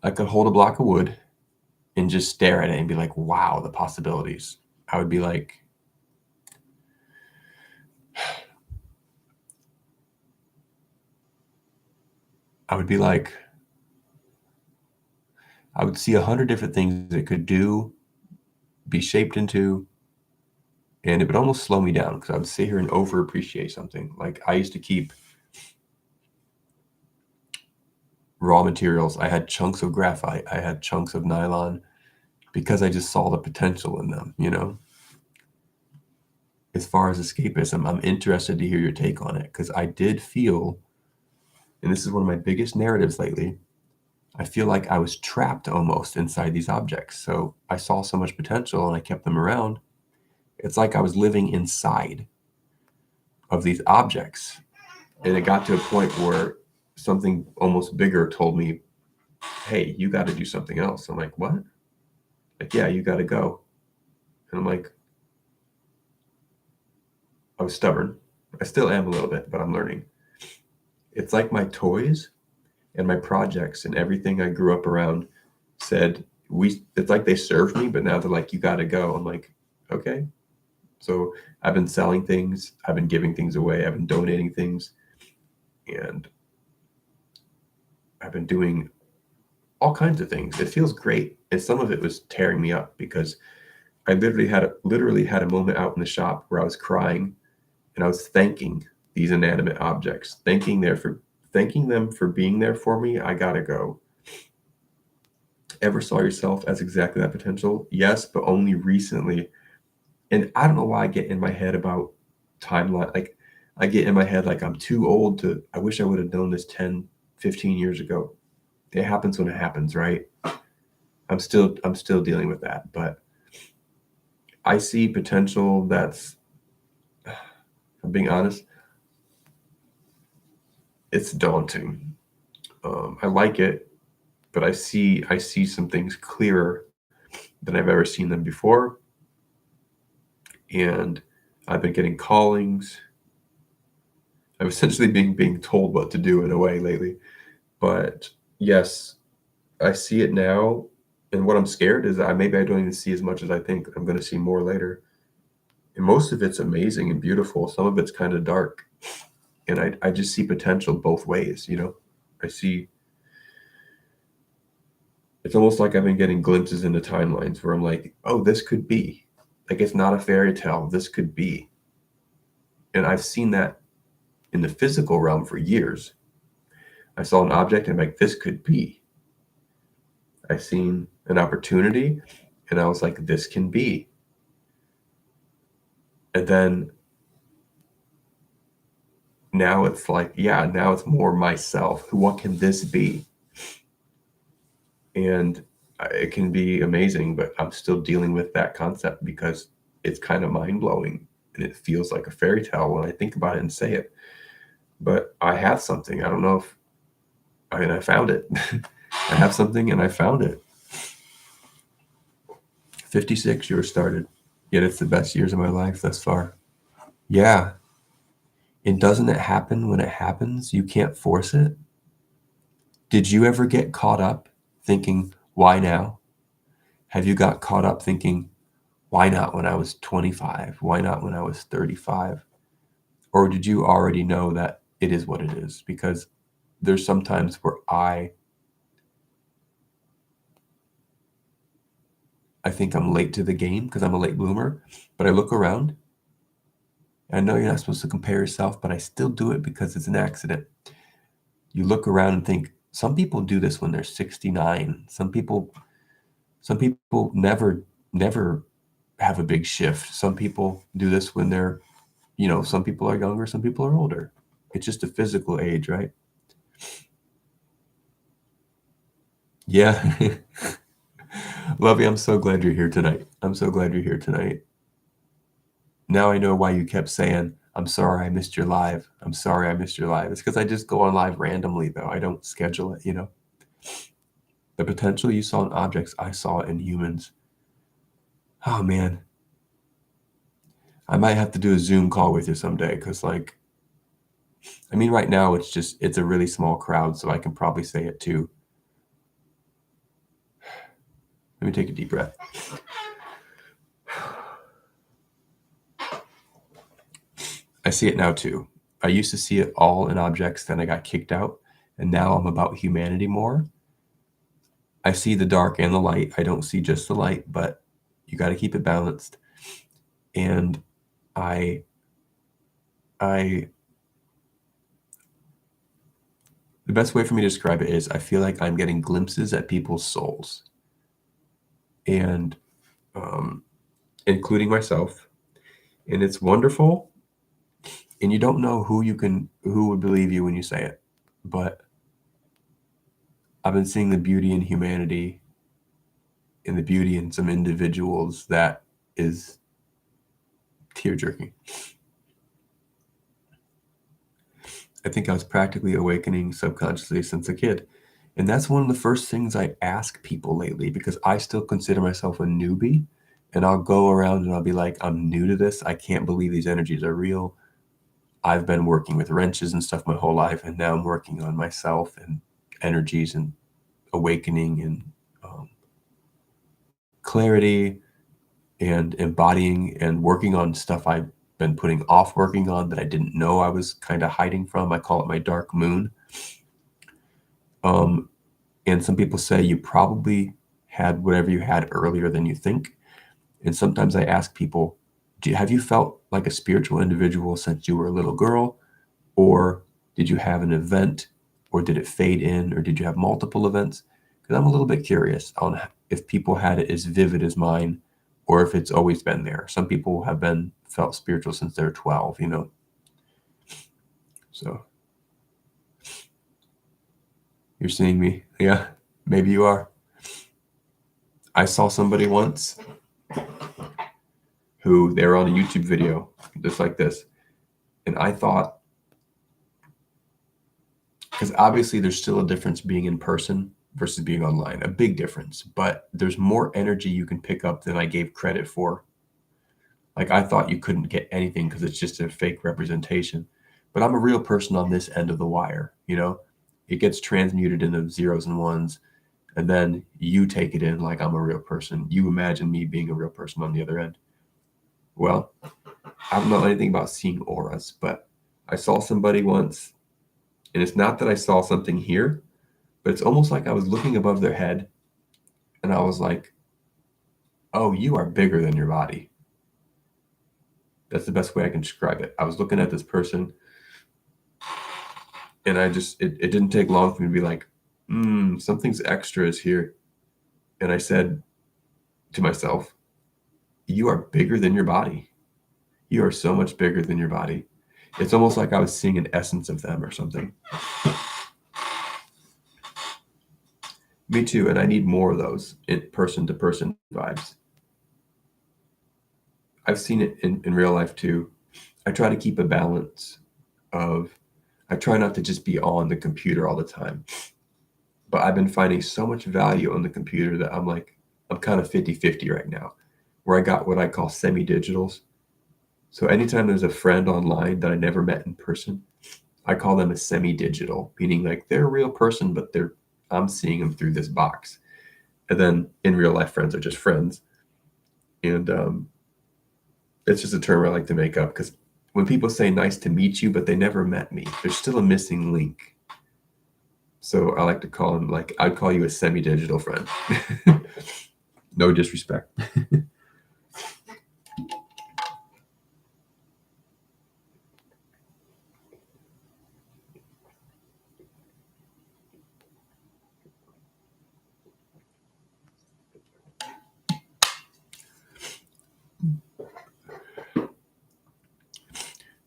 I could hold a block of wood and just stare at it and be like, wow, the possibilities. I would be like, I would see 100 different things it could do, be shaped into, and it would almost slow me down because I would sit here and over appreciate something. Like I used to keep raw materials. I had chunks of graphite. I had chunks of nylon because I just saw the potential in them, you know? As far as escapism, I'm interested to hear your take on it because I did feel, and this is one of my biggest narratives lately, I feel like I was trapped almost inside these objects. So I saw so much potential and I kept them around. It's like I was living inside of these objects. And it got to a point where something almost bigger told me, hey, you got to do something else. I'm like, what? Like, yeah, you got to go. And I'm like, I was stubborn. I still am a little bit, but I'm learning. It's like my toys and my projects and everything I grew up around said, it's like they served me, but now they're like, you got to go. I'm like, okay. So I've been selling things. I've been giving things away. I've been donating things. And I've been doing all kinds of things. It feels great. And some of it was tearing me up because I literally had a moment out in the shop where I was crying and I was thanking these inanimate objects, thanking them for being there for me. I gotta go. Ever saw yourself as exactly that potential? Yes, but only recently. And I don't know why I get in my head about timeline. Like I get in my head like I'm too old to, I wish I would have known this 10, 15 years ago. It happens when it happens, right? I'm still dealing with that, but I see potential that's, if I'm being honest, it's daunting. I like it, but I see some things clearer than I've ever seen them before. And I've been getting callings. I'm essentially being told what to do in a way lately. But yes, I see it now. And what I'm scared is that maybe I don't even see as much as I think. I'm going to see more later. And most of it's amazing and beautiful. Some of it's kind of dark. And I just see potential both ways, you know? I see, it's almost like I've been getting glimpses into timelines where I'm like, oh, this could be. Like, it's not a fairy tale. This could be. And I've seen that in the physical realm for years. I saw an object and I'm like, this could be. I seen an opportunity and I was like, this can be. And then now it's like, yeah, now it's more myself. What can this be? And it can be amazing, but I'm still dealing with that concept because it's kind of mind blowing and it feels like a fairy tale when I think about it and say it. But I have something. I don't know if I found it. I have something and I found it. 56 years started, yet it's the best years of my life thus far. Yeah. And doesn't it happen when it happens? You can't force it. Did you ever get caught up thinking, why now? Have you got caught up thinking, why not when I was 25? Why not when I was 35? Or did you already know that it is what it is? Because there's sometimes where I think I'm late to the game because I'm a late bloomer, but I look around. I know you're not supposed to compare yourself, but I still do it because it's an accident. You look around and think, some people do this when they're 69. Some people never have a big shift. Some people do this when they're, some people are younger, some people are older. It's just a physical age, right? Yeah. Lovey, I'm so glad you're here tonight. I'm so glad you're here tonight. Now I know why you kept saying, I'm sorry I missed your live. I'm sorry I missed your live. It's because I just go on live randomly, though. I don't schedule it, The potential you saw in objects, I saw in humans. Oh, man. I might have to do a Zoom call with you someday because, right now it's a really small crowd, so I can probably say it too. Let me take a deep breath. I see it now too. I used to see it all in objects, then I got kicked out, and now I'm about humanity more. I see the dark and the light. I don't see just the light, but you got to keep it balanced. And I the best way for me to describe it is I feel like I'm getting glimpses at people's souls, and including myself, and it's wonderful. And you don't know who would believe you when you say it, but I've been seeing the beauty in humanity and the beauty in some individuals that is tear jerking. I think I was practically awakening subconsciously since a kid. And that's one of the first things I ask people lately because I still consider myself a newbie. And I'll go around and I'll be like, I'm new to this. I can't believe these energies are real. I've been working with wrenches and stuff my whole life. And now I'm working on myself and energies and awakening and clarity and embodying and working on stuff I've been putting off working on that I didn't know I was kind of hiding from. I call it my dark moon. And some people say you probably had whatever you had earlier than you think. And sometimes I ask people, have you felt like a spiritual individual since you were a little girl? Or did you have an event? Or did it fade in? Or did you have multiple events? Because I'm a little bit curious on if people had it as vivid as mine or if it's always been there. Some people have felt spiritual since they're 12, So you're seeing me. Yeah, maybe you are. I saw somebody once who they were on a YouTube video just like this. And I thought, because obviously there's still a difference being in person versus being online, a big difference, but there's more energy you can pick up than I gave credit for. Like I thought you couldn't get anything because it's just a fake representation. But I'm a real person on this end of the wire, It gets transmuted into zeros and ones, and then you take it in like I'm a real person. You imagine me being a real person on the other end. Well, I don't know anything about seeing auras, but I saw somebody once, and it's not that I saw something here, but it's almost like I was looking above their head, and I was like, oh, you are bigger than your body. That's the best way I can describe it. I was looking at this person, and it didn't take long for me to be like, something's extra is here. And I said to myself, you are bigger than your body. You are so much bigger than your body. It's almost like I was seeing an essence of them or something. Me too, and I need more of those person-to-person vibes. I've seen it in real life too. I try to keep a balance of I try not to just be on the computer all the time. But I've been finding so much value on the computer that I'm kind of 50-50 right now, where I got what I call semi-digitals. So anytime there's a friend online that I never met in person, I call them a semi-digital, meaning like they're a real person, but I'm seeing them through this box. And then in real life, friends are just friends. And it's just a term I like to make up because when people say nice to meet you, but they never met me, there's still a missing link. So I like to call them like I'd call you a semi-digital friend. No disrespect.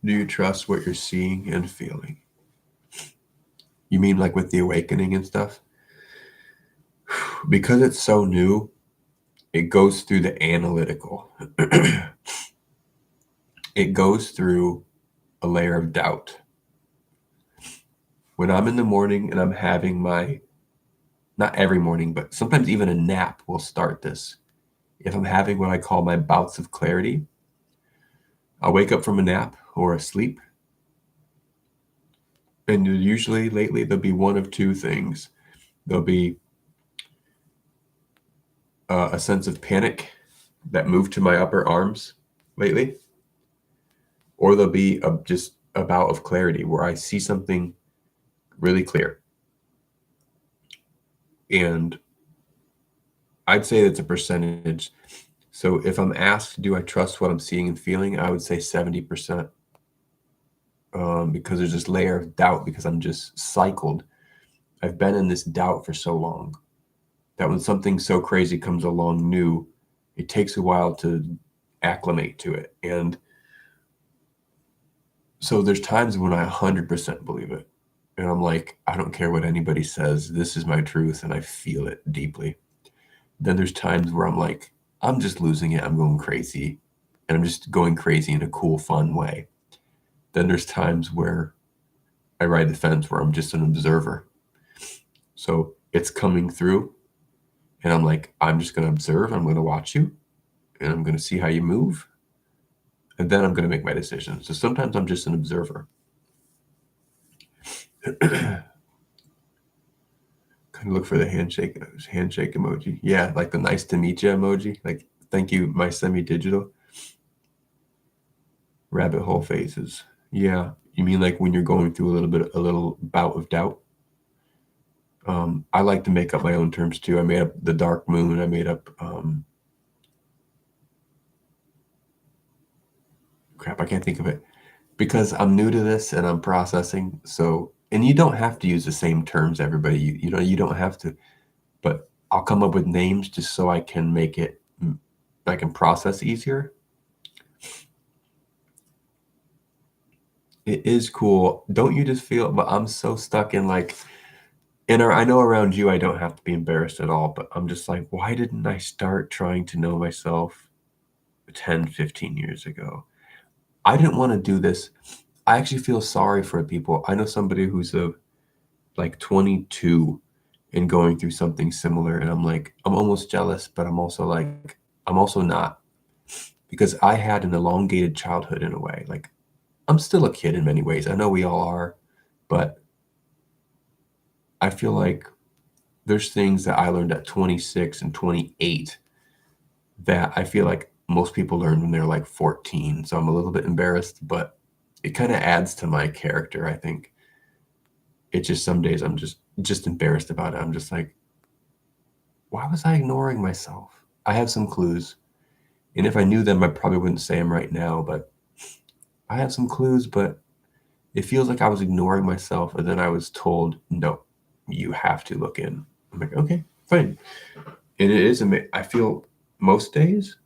Do you trust what you're seeing and feeling? You mean like with the awakening and stuff? Because it's so new, it goes through the analytical. It goes through a layer of doubt. When I'm in the morning and I'm having not every morning, but sometimes even a nap will start this. If I'm having what I call my bouts of clarity, I'll wake up from a nap or a sleep. And usually lately, there'll be one of two things. There'll be a sense of panic that moved to my upper arms lately, or there'll be just a bout of clarity where I see something really clear. And I'd say it's a percentage. So if I'm asked, do I trust what I'm seeing and feeling? I would say 70%, because there's this layer of doubt because I'm just cycled. I've been in this doubt for so long that when something so crazy comes along new, it takes a while to acclimate to it. And so there's times when I 100% believe it. And I'm like, I don't care what anybody says. This is my truth, and I feel it deeply. Then there's times where I'm like, I'm just losing it. I'm going crazy. And I'm just going crazy in a cool, fun way. Then there's times where I ride the fence where I'm just an observer. So it's coming through, and I'm like, I'm just going to observe. I'm going to watch you, and I'm going to see how you move. And then I'm going to make my decision. So sometimes I'm just an observer. Kind of look for the handshake emoji. Yeah, like the nice to meet you emoji. Like, thank you, my semi-digital. Rabbit hole faces. Yeah. You mean like when you're going through a little bout of doubt? I like to make up my own terms too. I made up the dark moon. I made up crap, I can't think of it. Because I'm new to this and I'm processing. So, and you don't have to use the same terms, everybody. You don't have to, but I'll come up with names just so I can make it I can process easier. It is cool. Don't you just feel, but I'm so stuck in like I know around you I don't have to be embarrassed at all, but I'm just like, why didn't I start trying to know myself 10, 15 years ago? I didn't want to do this. I actually feel sorry for people. I know somebody who's like 22 and going through something similar, and I'm like, I'm almost jealous, but I'm also like, I'm also not, because I had an elongated childhood in a way. Like, I'm still a kid in many ways. I know we all are, but I feel like there's things that I learned at 26 and 28 that I feel like most people learn when they're like 14. So I'm a little bit embarrassed, but it kind of adds to my character, I think. It's just some days I'm just embarrassed about it. I'm just like, why was I ignoring myself? I have some clues. And if I knew them, I probably wouldn't say them right now, but I have some clues, but it feels like I was ignoring myself. And then I was told, no, you have to look in. I'm like, okay, fine. And it is, I feel most days,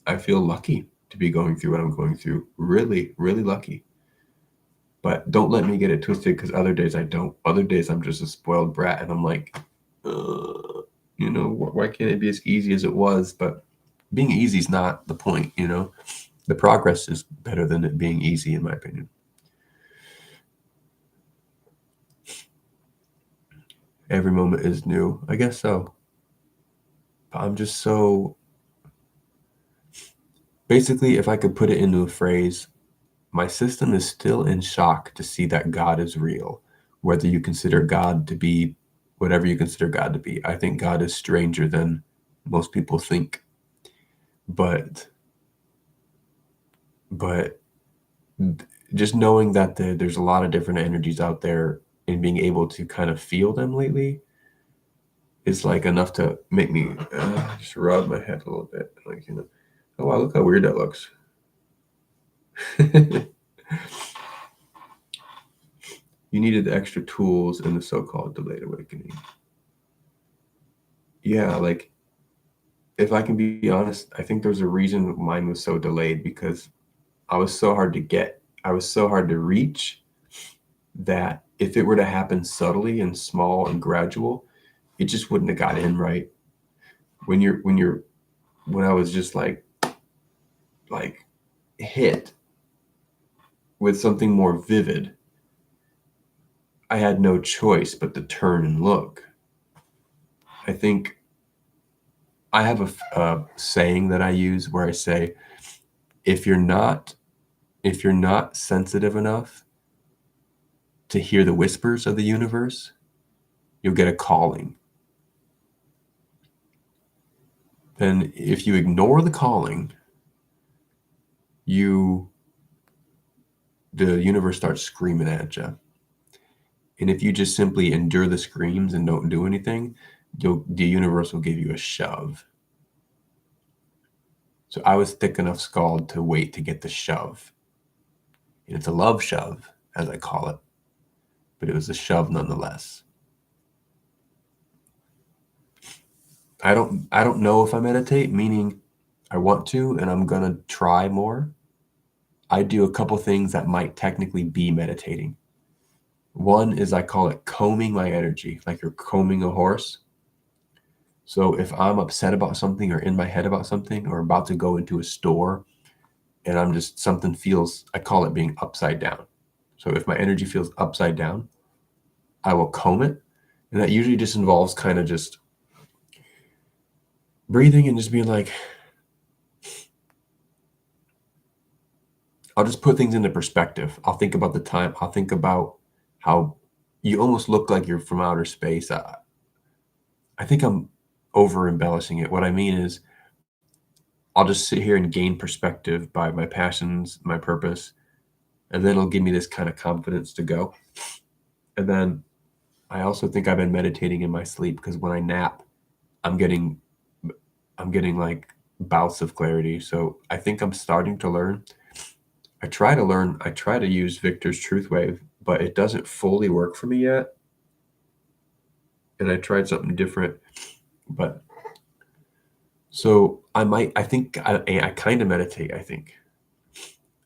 I feel lucky to be going through what I'm going through. Really, really lucky. But don't let me get it twisted, because other days I don't. Other days I'm just a spoiled brat, and I'm like, why can't it be as easy as it was? But being easy is not the point, The progress is better than it being easy, in my opinion. Every moment is new. I guess so. But I'm just so... Basically, if I could put it into a phrase, my system is still in shock to see that God is real. Whether you consider God to be whatever you consider God to be. I think God is stranger than most people think. But just knowing that there's a lot of different energies out there, and being able to kind of feel them lately is like enough to make me just rub my head a little bit. Like, oh wow, look how weird that looks. You needed the extra tools in the so-called delayed awakening. Yeah, like, if I can be honest, I think there's a reason mine was so delayed, because I was so hard to get. I was so hard to reach, that if it were to happen subtly and small and gradual, it just wouldn't have got in right. When I was just like hit with something more vivid, I had no choice but to turn and look. I think I have a saying that I use where I say, if you're not sensitive enough to hear the whispers of the universe, you'll get a calling. Then if you ignore the calling, the universe starts screaming at you. And if you just simply endure the screams and don't do anything, the universe will give you a shove. So I was thick enough skulled to wait to get the shove. And it's a love shove, as I call it. But it was a shove nonetheless. I don't know if I meditate, meaning I want to, and I'm gonna try more. I do a couple things that might technically be meditating. One is, I call it combing my energy, like you're combing a horse. So if I'm upset about something, or in my head about something, or about to go into a store, and I call it being upside down. So if my energy feels upside down, I will comb it. And that usually just involves kind of just breathing and just being like, I'll just put things into perspective. I'll think about the time. I'll think about how you almost look like you're from outer space. I think I'm over embellishing it. What I mean is, I'll just sit here and gain perspective by my passions, my purpose, and then it'll give me this kind of confidence to go. And then I also think I've been meditating in my sleep, because when I nap, I'm getting like bouts of clarity. So I think I'm starting to learn. I try to use Victor's Truth Wave, but it doesn't fully work for me yet. And I tried something different, but so I think I kind of meditate, I think.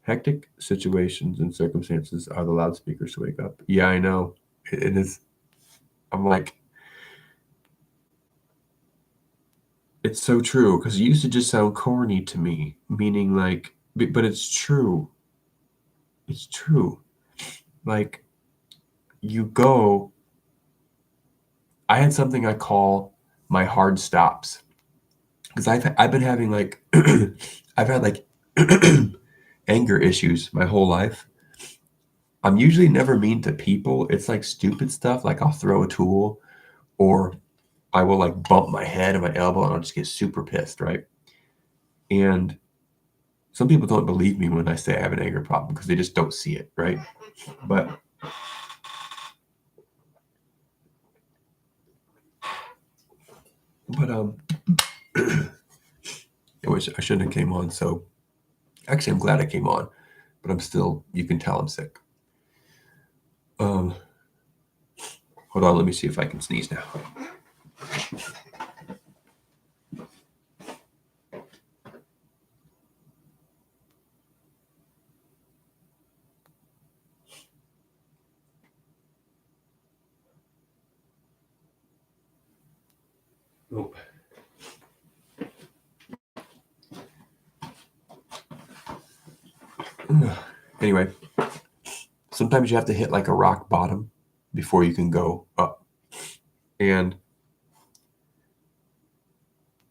Hectic situations and circumstances are the loudspeakers to wake up. Yeah, I know. It is. I'm like, it's so true, because it used to just sound corny to me, meaning like, but it's true. It's true. Like, you go, I had something I call my hard stops, because I've been having like, I've had like anger issues my whole life. I'm usually never mean to people. It's like stupid stuff. Like, I'll throw a tool, or I will like bump my head and my elbow, and I'll just get super pissed, right? And some people don't believe me when I say I have an anger problem, because they just don't see it, right? But I shouldn't have came on. So actually, I'm glad I came on, but you can tell I'm sick. Hold on, let me see if I can sneeze now. Oh. Anyway, sometimes you have to hit like a rock bottom before you can go up. And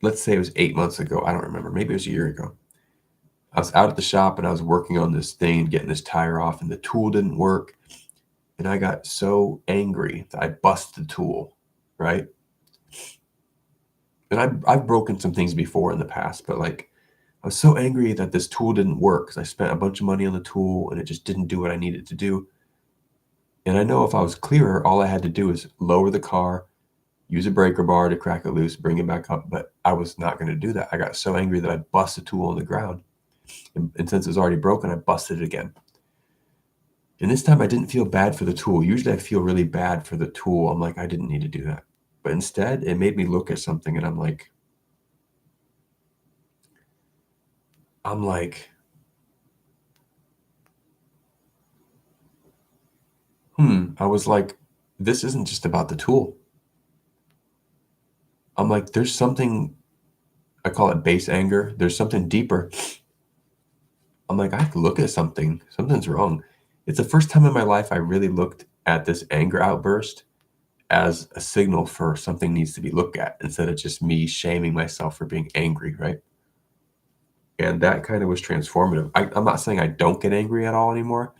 let's say it was 8 months ago. I don't remember. Maybe it was a year ago. I was out at the shop and I was working on this thing and getting this tire off, and the tool didn't work. And I got so angry that I busted the tool, right? And I've broken some things before in the past, but like I was so angry that this tool didn't work because I spent a bunch of money on the tool and it just didn't do what I needed to do. And I know if I was clearer, all I had to do is lower the car, use a breaker bar to crack it loose, bring it back up. But I was not going to do that. I got so angry that I busted the tool on the ground. And since it was already broken, I busted it again. And this time I didn't feel bad for the tool. Usually I feel really bad for the tool. I'm like, I didn't need to do that. But instead, it made me look at something and I'm like, I was like, this isn't just about the tool. I'm like, there's something, I call it base anger. There's something deeper. I'm like, I have to look at something. Something's wrong. It's the first time in my life I really looked at this anger outburst as a signal for something needs to be looked at instead of just me shaming myself for being angry, right? And that kind of was transformative. I'm not saying I don't get angry at all anymore,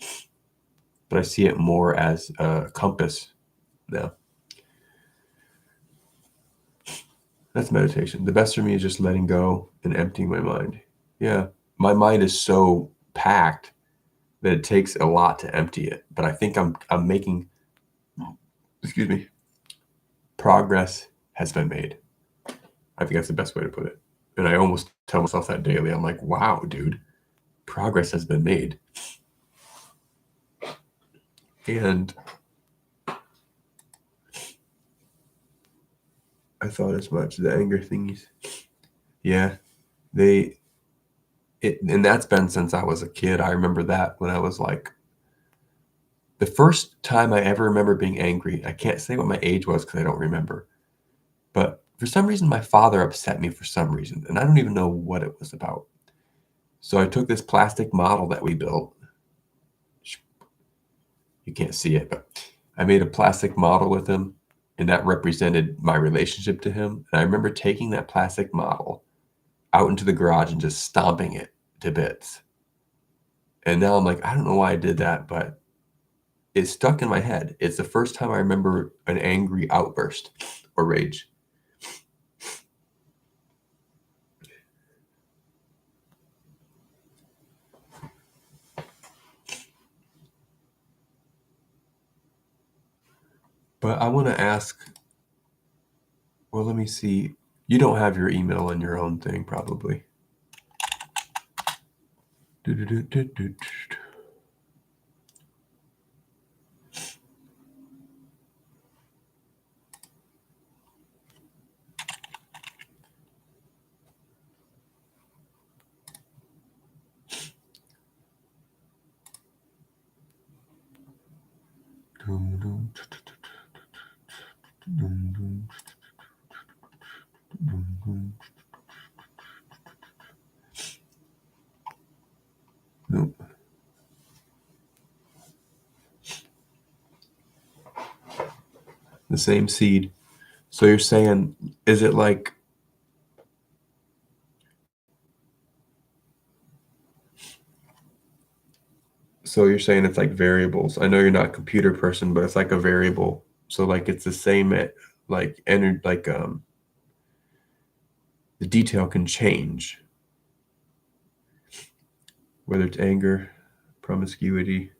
but I see it more as a compass now. That's meditation. The best for me is just letting go and emptying my mind. Yeah. My mind is so packed that it takes a lot to empty it. But I think I'm making, excuse me, progress has been made. I think that's the best way to put it. And I almost tell myself that daily. I'm like, wow, dude, progress has been made. And I thought as much. The anger thingies. Yeah. And that's been since I was a kid. I remember that when I was like, the first time I ever remember being angry, I can't say what my age was because I don't remember. But for some reason, my father upset me for some reason, and I don't even know what it was about. So I took this plastic model that we built. You can't see it, but I made a plastic model with him, and that represented my relationship to him. And I remember taking that plastic model out into the garage and just stomping it to bits. And now I'm like, I don't know why I did that, but it stuck in my head. It's the first time I remember an angry outburst or rage. But I want to ask, well, let me see. You don't have your email on your own thing, probably. Nope. The same seed. So you're saying, is it like, so you're saying it's like variables. I know you're not a computer person, but it's like a variable. So like it's the same at like the detail can change, whether it's anger, promiscuity,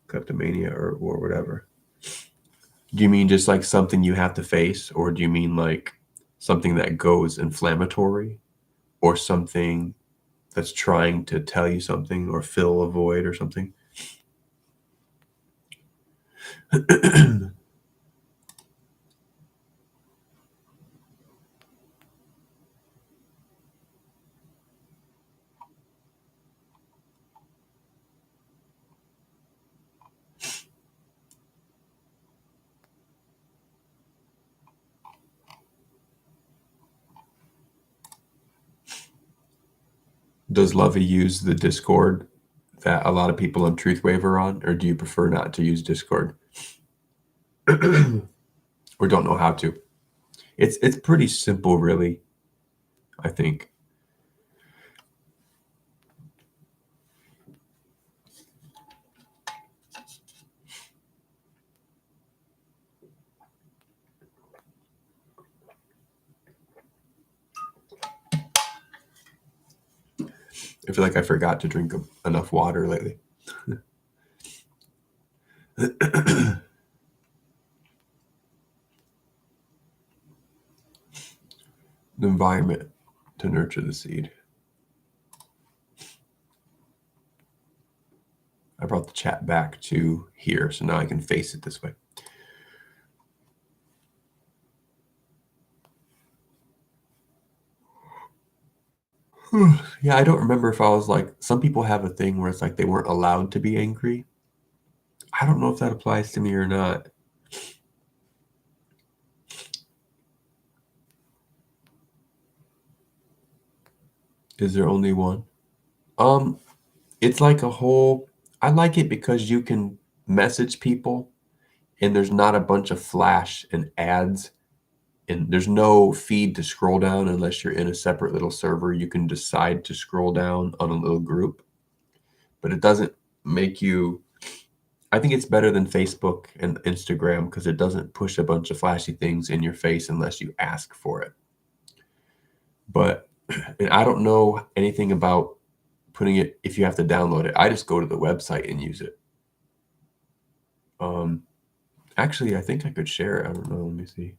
kleptomania, or whatever. Do you mean just like something you have to face, or do you mean like something that goes inflammatory, or something that's trying to tell you something or fill a void or something? Does Lovey use the Discord that a lot of people on Truthwave are on, or do you prefer not to use Discord? Or don't know how to? It's pretty simple, really, I think. I feel like I forgot to drink enough water lately. The environment to nurture the seed. I brought the chat back to here, so now I can face it this way. Yeah, I don't remember if I was like, some people have a thing where it's like they weren't allowed to be angry. I don't know if that applies to me or not. Is there only one? It's like a whole, I like it because you can message people and there's not a bunch of flash and ads and there's no feed to scroll down unless you're in a separate little server. You can decide to scroll down on a little group, but it doesn't make you. I think it's better than Facebook and Instagram because it doesn't push a bunch of flashy things in your face unless you ask for it. But and I don't know anything about putting it if you have to download it. I just go to the website and use it. Um, Actually, I think I could share it. I don't know. Let me see.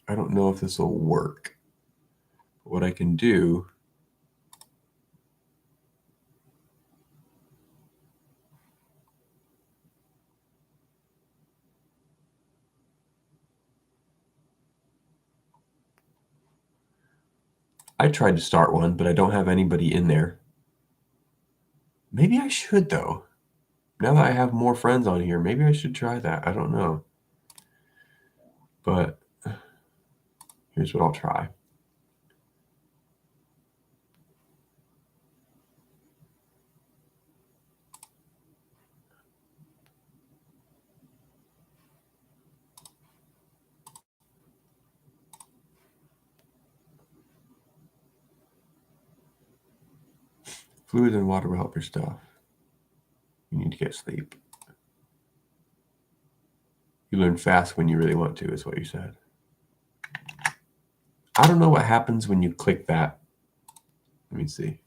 I don't know if this will work. What I can do. I tried to start one, but I don't have anybody in there. Maybe I should, though. Now that I have more friends on here, maybe I should try that. I don't know. But here's what I'll try. Fluids and water will help your stuff. You need to get sleep. You learn fast when you really want to, is what you said. I don't know what happens when you click that. Let me see.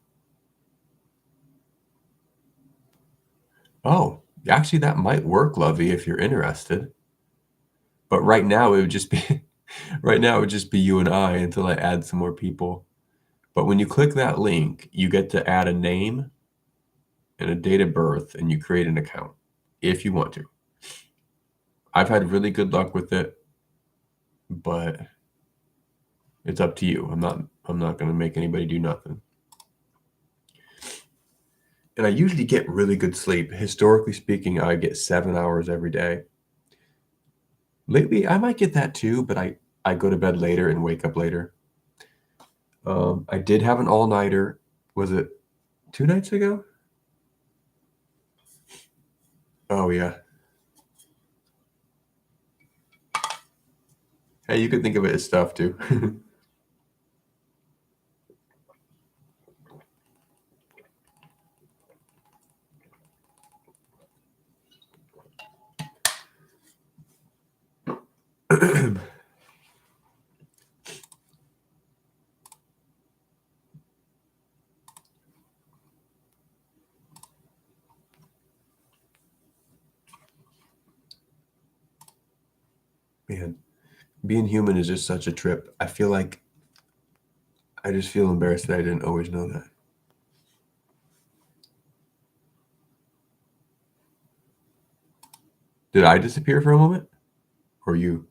Oh, actually, that might work, Lovey, if you're interested. But right now, it would just be right now it would just be you and I until I add some more people. But when you click that link, you get to add a name and a date of birth, and you create an account if you want to. I've had really good luck with it, but it's up to you. I'm not going to make anybody do nothing. And I usually get really good sleep. Historically speaking, I get 7 hours every day. Lately, I might get that too, but I go to bed later and wake up later. I did have an all-nighter. Was it 2 nights ago? Oh, yeah. Hey, you could think of it as stuff too. Man, being human is just such a trip. I feel like I just feel embarrassed that I didn't always know that. Did I disappear for a moment? Or you?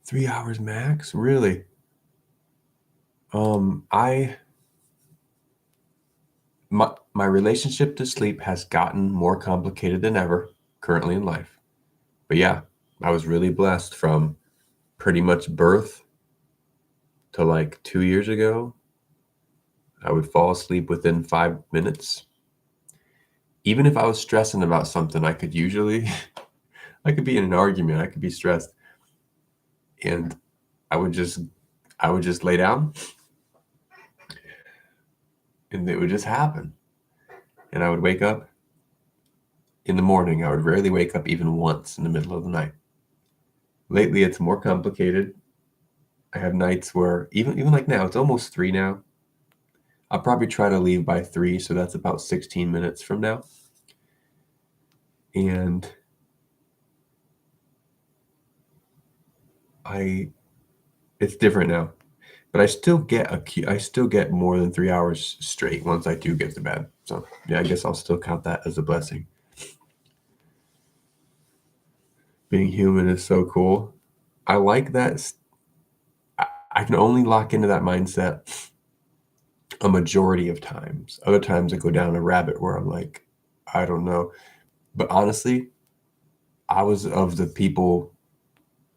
3 hours max? Really? I my relationship to sleep has gotten more complicated than ever currently in life. But yeah, I was really blessed from pretty much birth to like 2 years ago. I would fall asleep within 5 minutes. Even if I was stressing about something, I could usually I could be in an argument, I could be stressed, and I would just I would just lay down and it would just happen. And I would wake up in the morning. I would rarely wake up even once in the middle of the night. Lately, it's more complicated. I have nights where even like now, it's almost 3 now. I'll probably try to leave by 3, so that's about 16 minutes from now. And I it's different now. But I still get more than 3 hours straight once I do get to bed. So, yeah, I guess I'll still count that as a blessing. Being human is so cool. I like that I can only lock into that mindset a majority of times. Other times I go down a rabbit where I'm like, I don't know. But honestly, I was of the people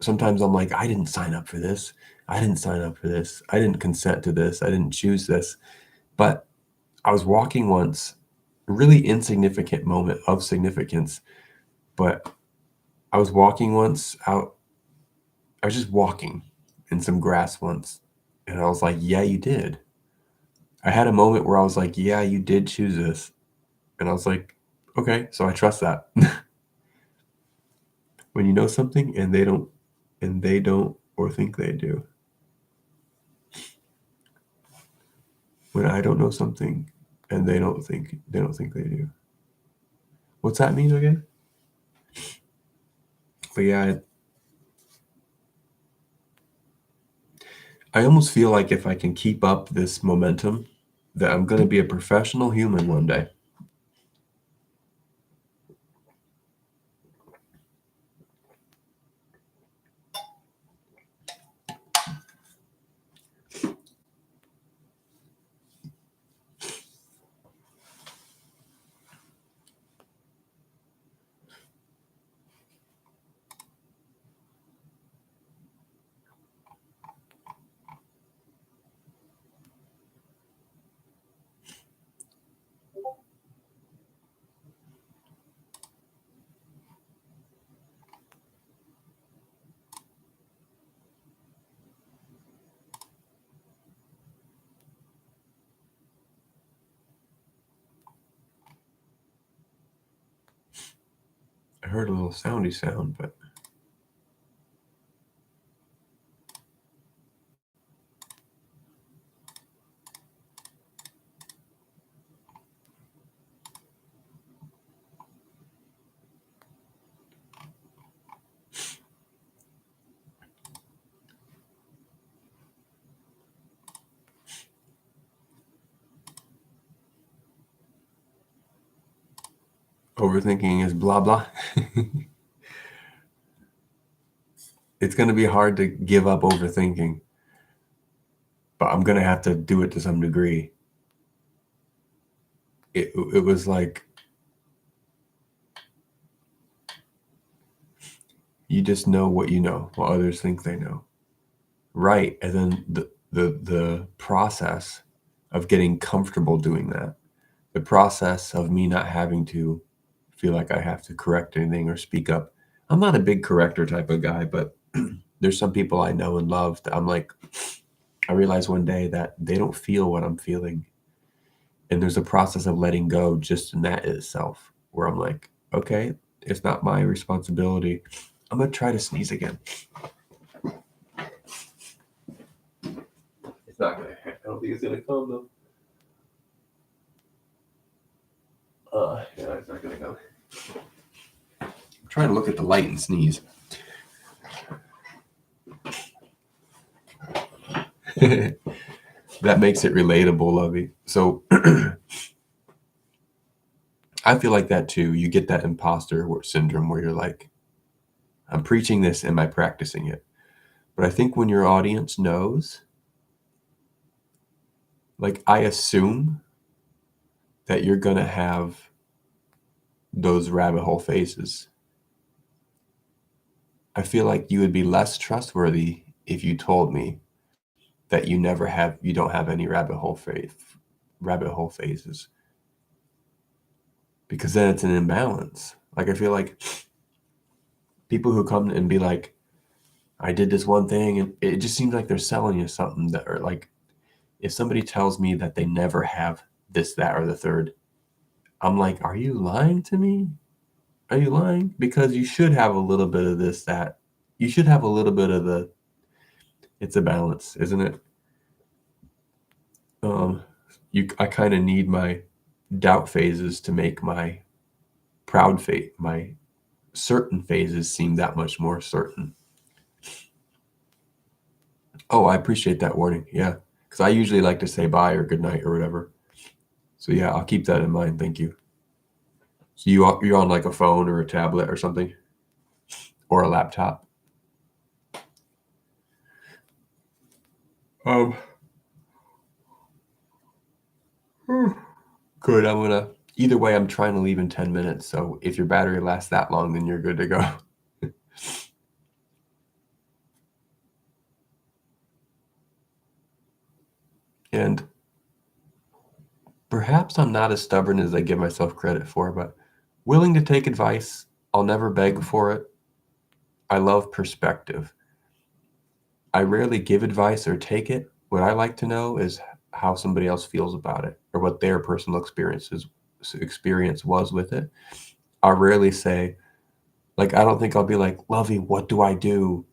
sometimes I'm like, I didn't sign up for this. I didn't sign up for this. I didn't consent to this. I didn't choose this. But I was walking once, a really insignificant moment of significance, but I was walking once out. I was just walking in some grass once, and I was like, yeah, you did. I had a moment where I was like, yeah, you did choose this. And I was like, okay, so I trust that. When you know something and they don't or think they do. When I don't know something and they don't think they do. What's that mean again? But yeah, I almost feel like if I can keep up this momentum, that I'm going to be a professional human one day. I heard a little soundy sound, but overthinking is blah blah. It's going to be hard to give up overthinking, but I'm going to have to do it to some degree. It was like you just know what you know while others think they know. Right. And then the process of getting comfortable doing that, the process of me not having to feel like I have to correct anything or speak up. I'm not a big corrector type of guy, but there's some people I know and love that I'm like, I realized one day that they don't feel what I'm feeling. And there's a process of letting go just in that itself, where I'm like, okay, it's not my responsibility. I'm gonna try to sneeze again. It's not gonna. I don't think it's gonna come though. Yeah, it's not gonna go. I'm trying to look at the light and sneeze. That makes it relatable, Lovey. So I feel like that too. You get that imposter syndrome where you're like, I'm preaching this, am I practicing it? But I think when your audience knows, like, I assume that you're gonna have those rabbit hole phases. I feel like you would be less trustworthy if you told me that you don't have any rabbit hole phases, because then it's an imbalance. Like, I feel like people who come and be like, I did this one thing, and it just seems like they're selling you something that, or like, if somebody tells me that they never have this, that, or the third, I'm like, are you lying to me? Are you lying? Because you should have a little bit of this, that. You should have a little bit of the, it's a balance, isn't it? Um, I kind of need my doubt phases to make my my certain phases seem that much more certain. Oh, I appreciate that warning. Yeah, because I usually like to say bye or good night or whatever. So yeah, I'll keep that in mind. Thank you. So you're on like a phone or a tablet or something, or a laptop. Um, Good. I'm gonna. Either way, I'm trying to leave in 10 minutes. So if your battery lasts that long, then you're good to go. And perhaps I'm not as stubborn as I give myself credit for, but willing to take advice. I'll never beg for it. I love perspective. I rarely give advice or take it. What I like to know is how somebody else feels about it, or what their personal experience was with it. I rarely say, like, I don't think I'll be like, Lovey, what do I do?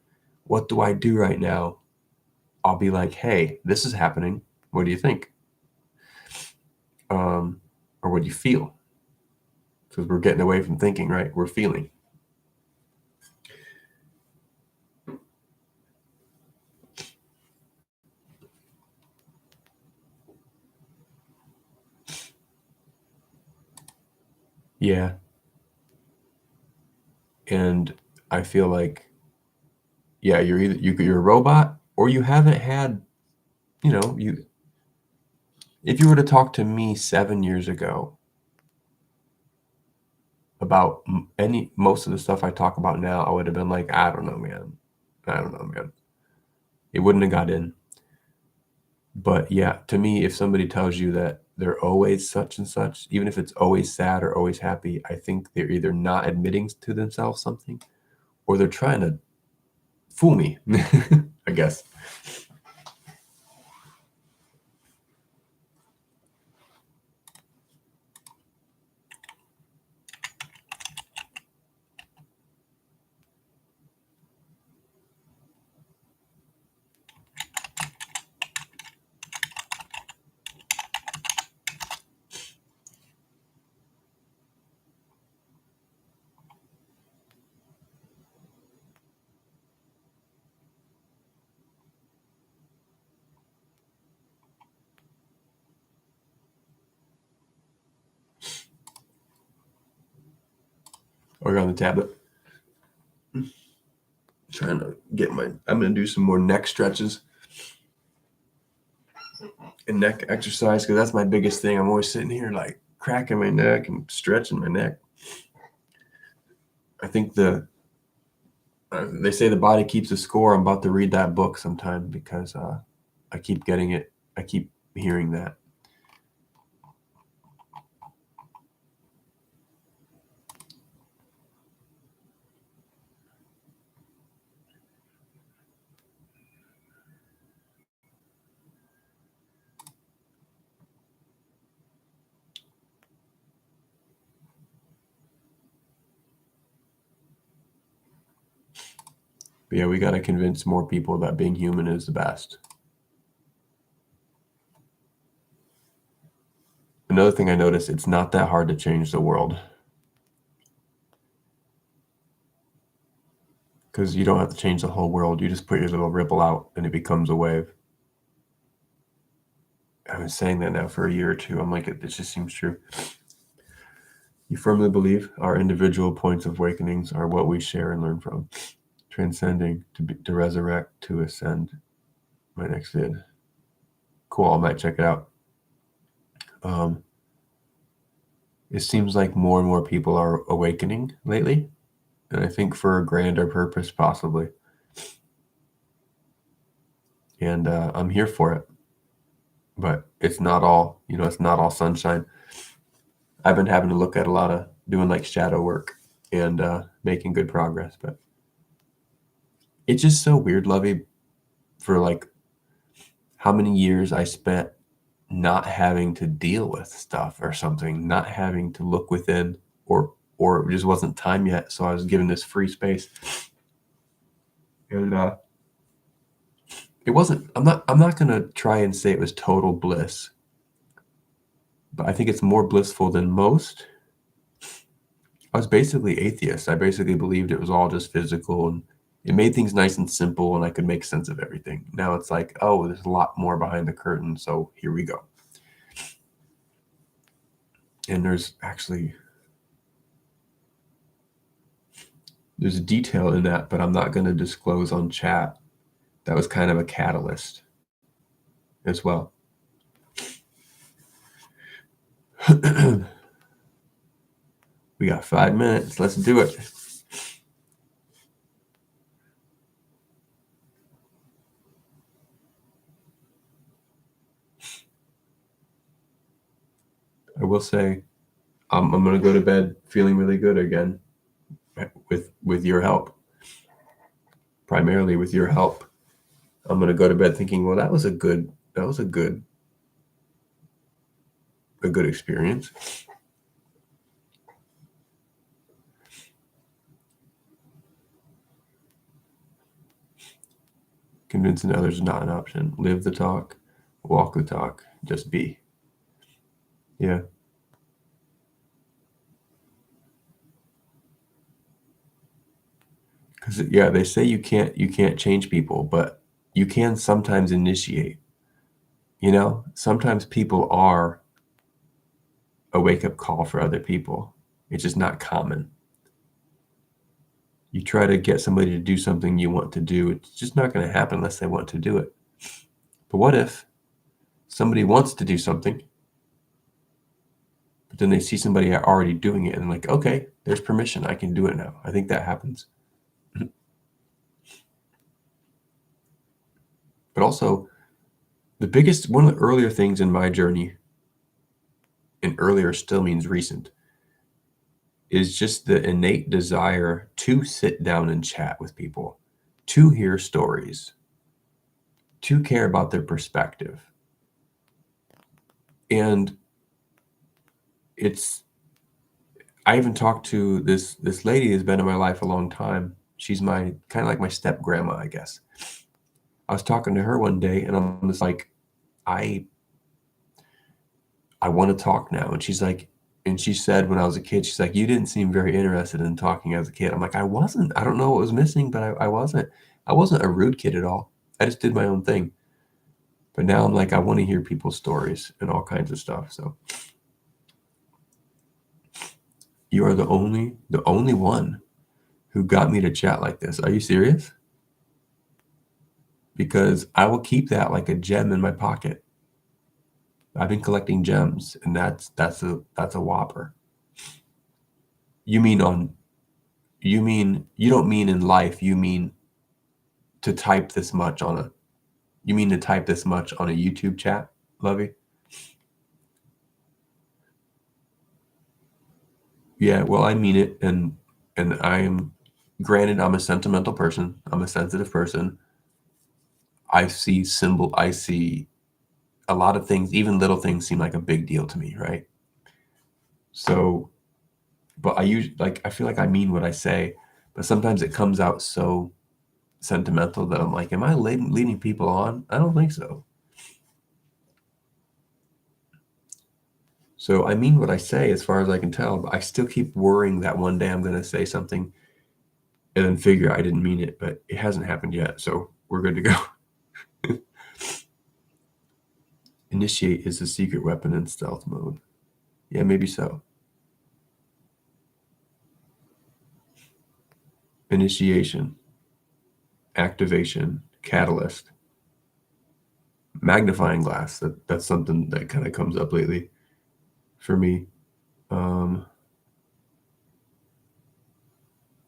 What do I do right now? I'll be like, hey, this is happening. What do you think? Or what do you feel? Because we're getting away from thinking, right? We're feeling. Yeah. And I feel like, yeah, you're a robot, or you haven't had, you if you were to talk to me 7 years ago about most of the stuff I talk about now, I would have been like, I don't know, man. I don't know, man. It wouldn't have got in. But yeah, to me, if somebody tells you that they're always such and such, even if it's always sad or always happy, I think they're either not admitting to themselves something, or they're trying to fool me, I guess. Or on the tablet. Trying to I'm going to do some more neck stretches and neck exercise, because that's my biggest thing. I'm always sitting here like cracking my neck and stretching my neck. I think they say the body keeps a score. I'm about to read that book sometime, because I keep getting it. I keep hearing that. But yeah, we got to convince more people that being human is the best. Another thing I noticed, it's not that hard to change the world, because you don't have to change the whole world. You just put your little ripple out and it becomes a wave. I've been saying that now for a year or two. I'm like, it just seems true. You firmly believe our individual points of awakenings are what we share and learn from. Transcending to resurrect, to ascend. My next vid. Cool. I might check it out. It seems like more and more people are awakening lately, and I think for a grander purpose, possibly. And I'm here for it. But it's not all, it's not all sunshine. I've been having to look at a lot of doing like shadow work and making good progress. But it's just so weird, Lovey, for like how many years I spent not having to deal with stuff or something, not having to look within, or it just wasn't time yet. So I was given this free space. And it wasn't, I'm not gonna try and say it was total bliss, but I think it's more blissful than most. I was basically atheist. I basically believed it was all just physical, and it made things nice and simple, and I could make sense of everything. Now it's like, oh, there's a lot more behind the curtain, so here we go. And there's a detail in that, but I'm not going to disclose on chat. That was kind of a catalyst as well. We got 5 minutes. Let's do it. I will say, I'm going to go to bed feeling really good again with your help. Primarily with your help. I'm going to go to bed thinking, well, that was a good experience. Convincing others is not an option. Live the talk, walk the talk, just be. Yeah. Because they say you can't change people, but you can sometimes initiate. Sometimes people are a wake-up call for other people. It's just not common. You try to get somebody to do something you want to do, it's just not going to happen unless they want to do it. But what if somebody wants to do something, but then they see somebody already doing it and like, okay, there's permission. I can do it now. I think that happens. But also, one of the earlier things in my journey, and earlier still means recent, is just the innate desire to sit down and chat with people, to hear stories, to care about their perspective. And I even talked to this lady who's been in my life a long time. She's my kind of like my step grandma, I guess. I was talking to her one day and I'm just like, I want to talk now. And she's like, and she said when I was a kid, she's like, you didn't seem very interested in talking as a kid. I'm like, I wasn't. I don't know what was missing, but I wasn't. I wasn't a rude kid at all. I just did my own thing. But now I'm like, I want to hear people's stories and all kinds of stuff. So you are the only one who got me to chat like this. Are you serious? Because I will keep that like a gem in my pocket. I've been collecting gems, and that's a whopper. You don't mean in life, you mean to type this much on a YouTube chat, Lovey? Yeah, well, I mean it, and I'm a sentimental person. I'm a sensitive person. I see a lot of things, even little things seem like a big deal to me, right? So, but I feel like I mean what I say, but sometimes it comes out so sentimental that I'm like, am I leading people on? I don't think so. So I mean what I say as far as I can tell, but I still keep worrying that one day I'm going to say something and then figure I didn't mean it, but it hasn't happened yet. So we're good to go. Initiate is a secret weapon in stealth mode. Yeah, maybe so. Initiation. activation, catalyst, magnifying glass. That's something that kind of comes up lately for me.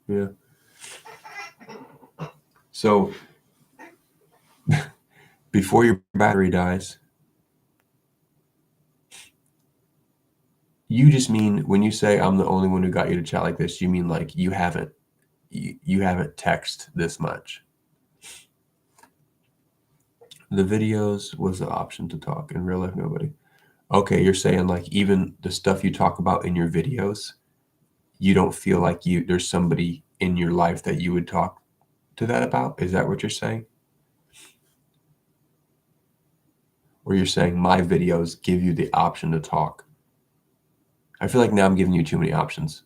Yeah. So before your battery dies, you just mean when you say I'm the only one who got you to chat like this, you mean like you haven't text this much. The videos was the option to talk. In real life, nobody. Okay, you're saying like even the stuff you talk about in your videos, you don't feel like there's somebody in your life that you would talk to that about? Is that what you're saying? Or you're saying my videos give you the option to talk? I feel like now I'm giving you too many options.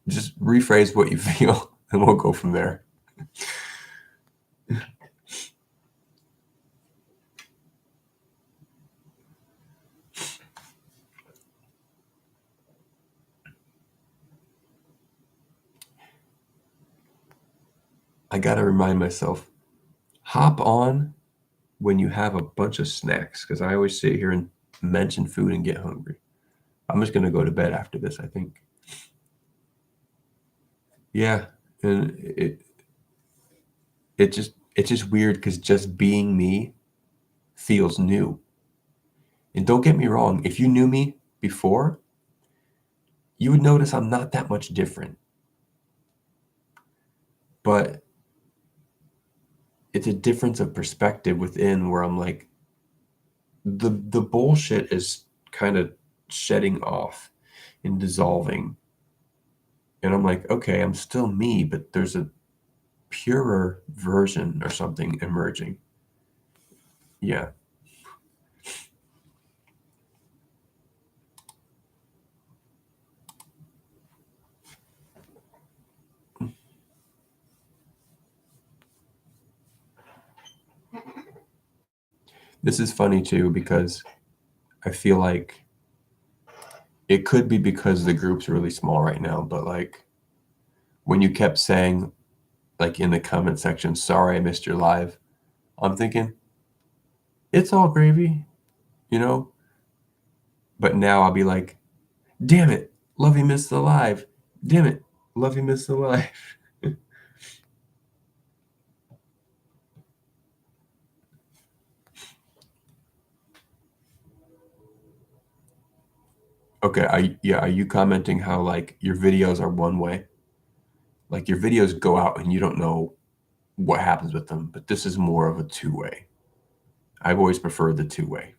Just rephrase what you feel and we'll go from there. I gotta remind myself, hop on when you have a bunch of snacks, because I always sit here and mention food and get hungry. I'm just gonna go to bed after this, I think. Yeah, and it's just weird because just being me feels new. And don't get me wrong, if you knew me before, you would notice I'm not that much different. But it's a difference of perspective within where I'm like, the bullshit is kind of shedding off and dissolving. And I'm like, okay, I'm still me, but there's a purer version or something emerging. Yeah. This is funny too, because I feel like it could be because the group's really small right now, but like when you kept saying, like in the comment section, sorry I missed your live, I'm thinking, it's all gravy, you know? But now I'll be like, damn it, love you missed the live. Damn it, love you missed the live. Okay, are you commenting how like your videos are one way? Like your videos go out and you don't know what happens with them, but this is more of a two-way. I've always preferred the two-way.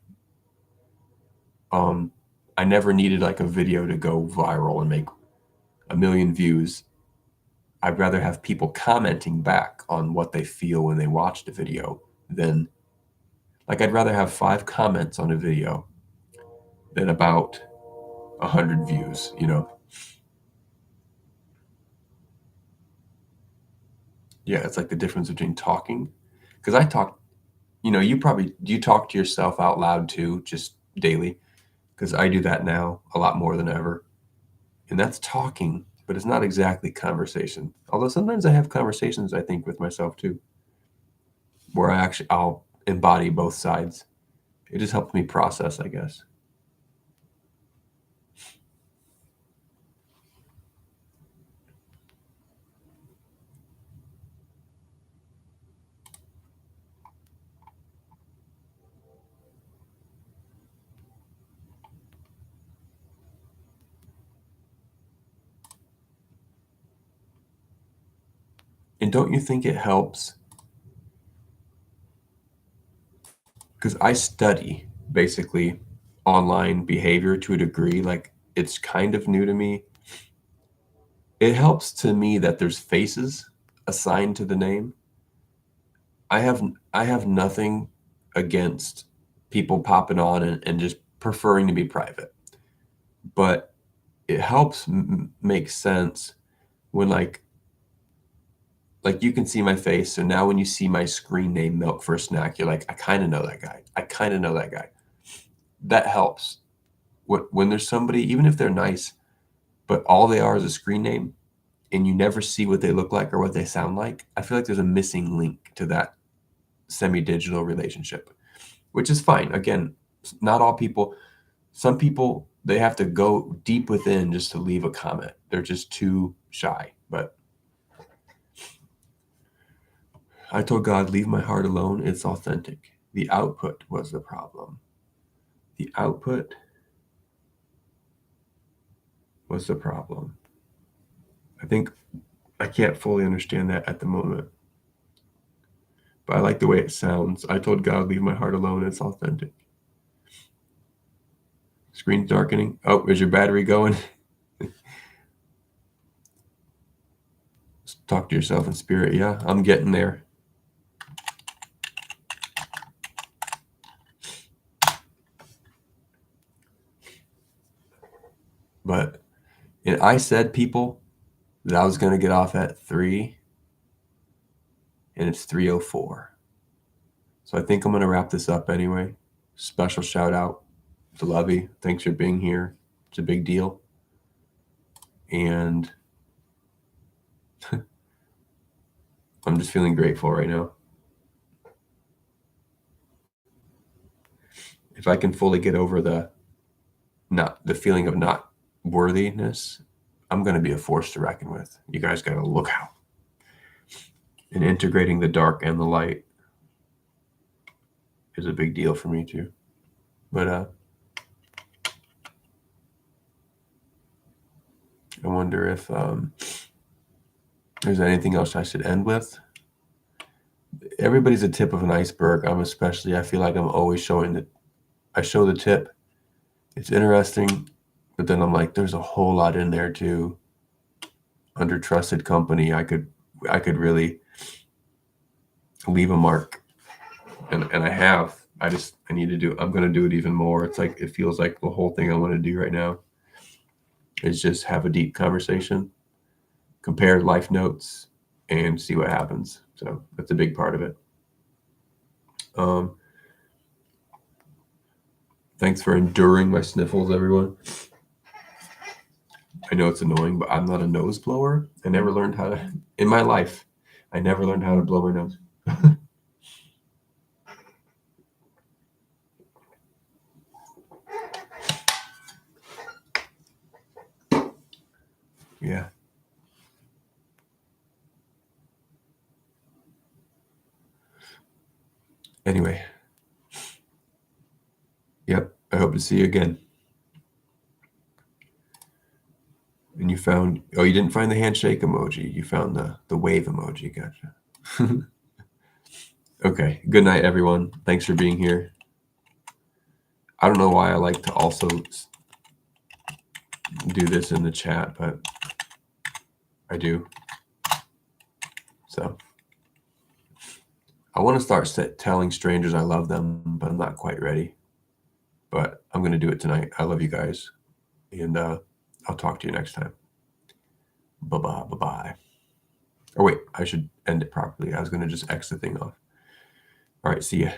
Um, I never needed like a video to go viral and make a million views. I'd rather have people commenting back on what they feel when they watch the video than like I'd rather have 5 comments on a video than about 100 views, you know? Yeah, it's like the difference between talking. Because I talk, you know, do you talk to yourself out loud too, just daily? Because I do that now a lot more than ever. And that's talking, but it's not exactly conversation. Although sometimes I have conversations, I think, with myself too, where I'll embody both sides. It just helps me process, I guess. And don't you think it helps? Because I study basically online behavior to a degree, like it's kind of new to me. It helps to me that there's faces assigned to the name. I have nothing against people popping on and just preferring to be private, but it helps make sense when like you can see my face. So now when you see my screen name Milk for a Snack, you're like, I kind of know that guy. I kind of know that guy. That helps. When there's somebody, even if they're nice, but all they are is a screen name, and you never see what they look like or what they sound like, I feel like there's a missing link to that semi-digital relationship, which is fine. Again, not all people, some people, they have to go deep within just to leave a comment. They're just too shy. But I told God, leave my heart alone. It's authentic. The output was the problem. The output was the problem. I think I can't fully understand that at the moment. But I like the way it sounds. I told God, leave my heart alone. It's authentic. Screen darkening. Oh, is your battery going? Talk to yourself in spirit. Yeah, I'm getting there. But and I said, people, that I was going to get off at 3, and it's 3:04. So I think I'm going to wrap this up anyway. Special shout out to Lovey. Thanks for being here. It's a big deal. And I'm just feeling grateful right now. If I can fully get over the feeling of not worthiness, I'm going to be a force to reckon with. You guys got to look out. And integrating the dark and the light is a big deal for me too. But I wonder if there's anything else I should end with. Everybody's a tip of an iceberg. I feel like I'm always showing that I show the tip. It's interesting, but then I'm like, there's a whole lot in there too. Under trusted company, I could really leave a mark, and I have. I need to do. I'm going to do it even more. It's like it feels like the whole thing I want to do right now is just have a deep conversation, compare life notes, and see what happens. So that's a big part of it. Thanks for enduring my sniffles, everyone. I know it's annoying, but I'm not a nose blower. I never learned how to, in my life, I never learned how to blow my nose. Yeah. Anyway. Yep. I hope to see you again. And you found, oh, you didn't find the handshake emoji. You found the wave emoji. Gotcha. Okay. Good night, everyone. Thanks for being here. I don't know why I like to also do this in the chat, but I do. So I want to start telling strangers I love them, but I'm not quite ready. But I'm going to do it tonight. I love you guys. And I'll talk to you next time. Bye-bye. Bye-bye. Or wait, I should end it properly. I was going to just X the thing off. All right. See ya.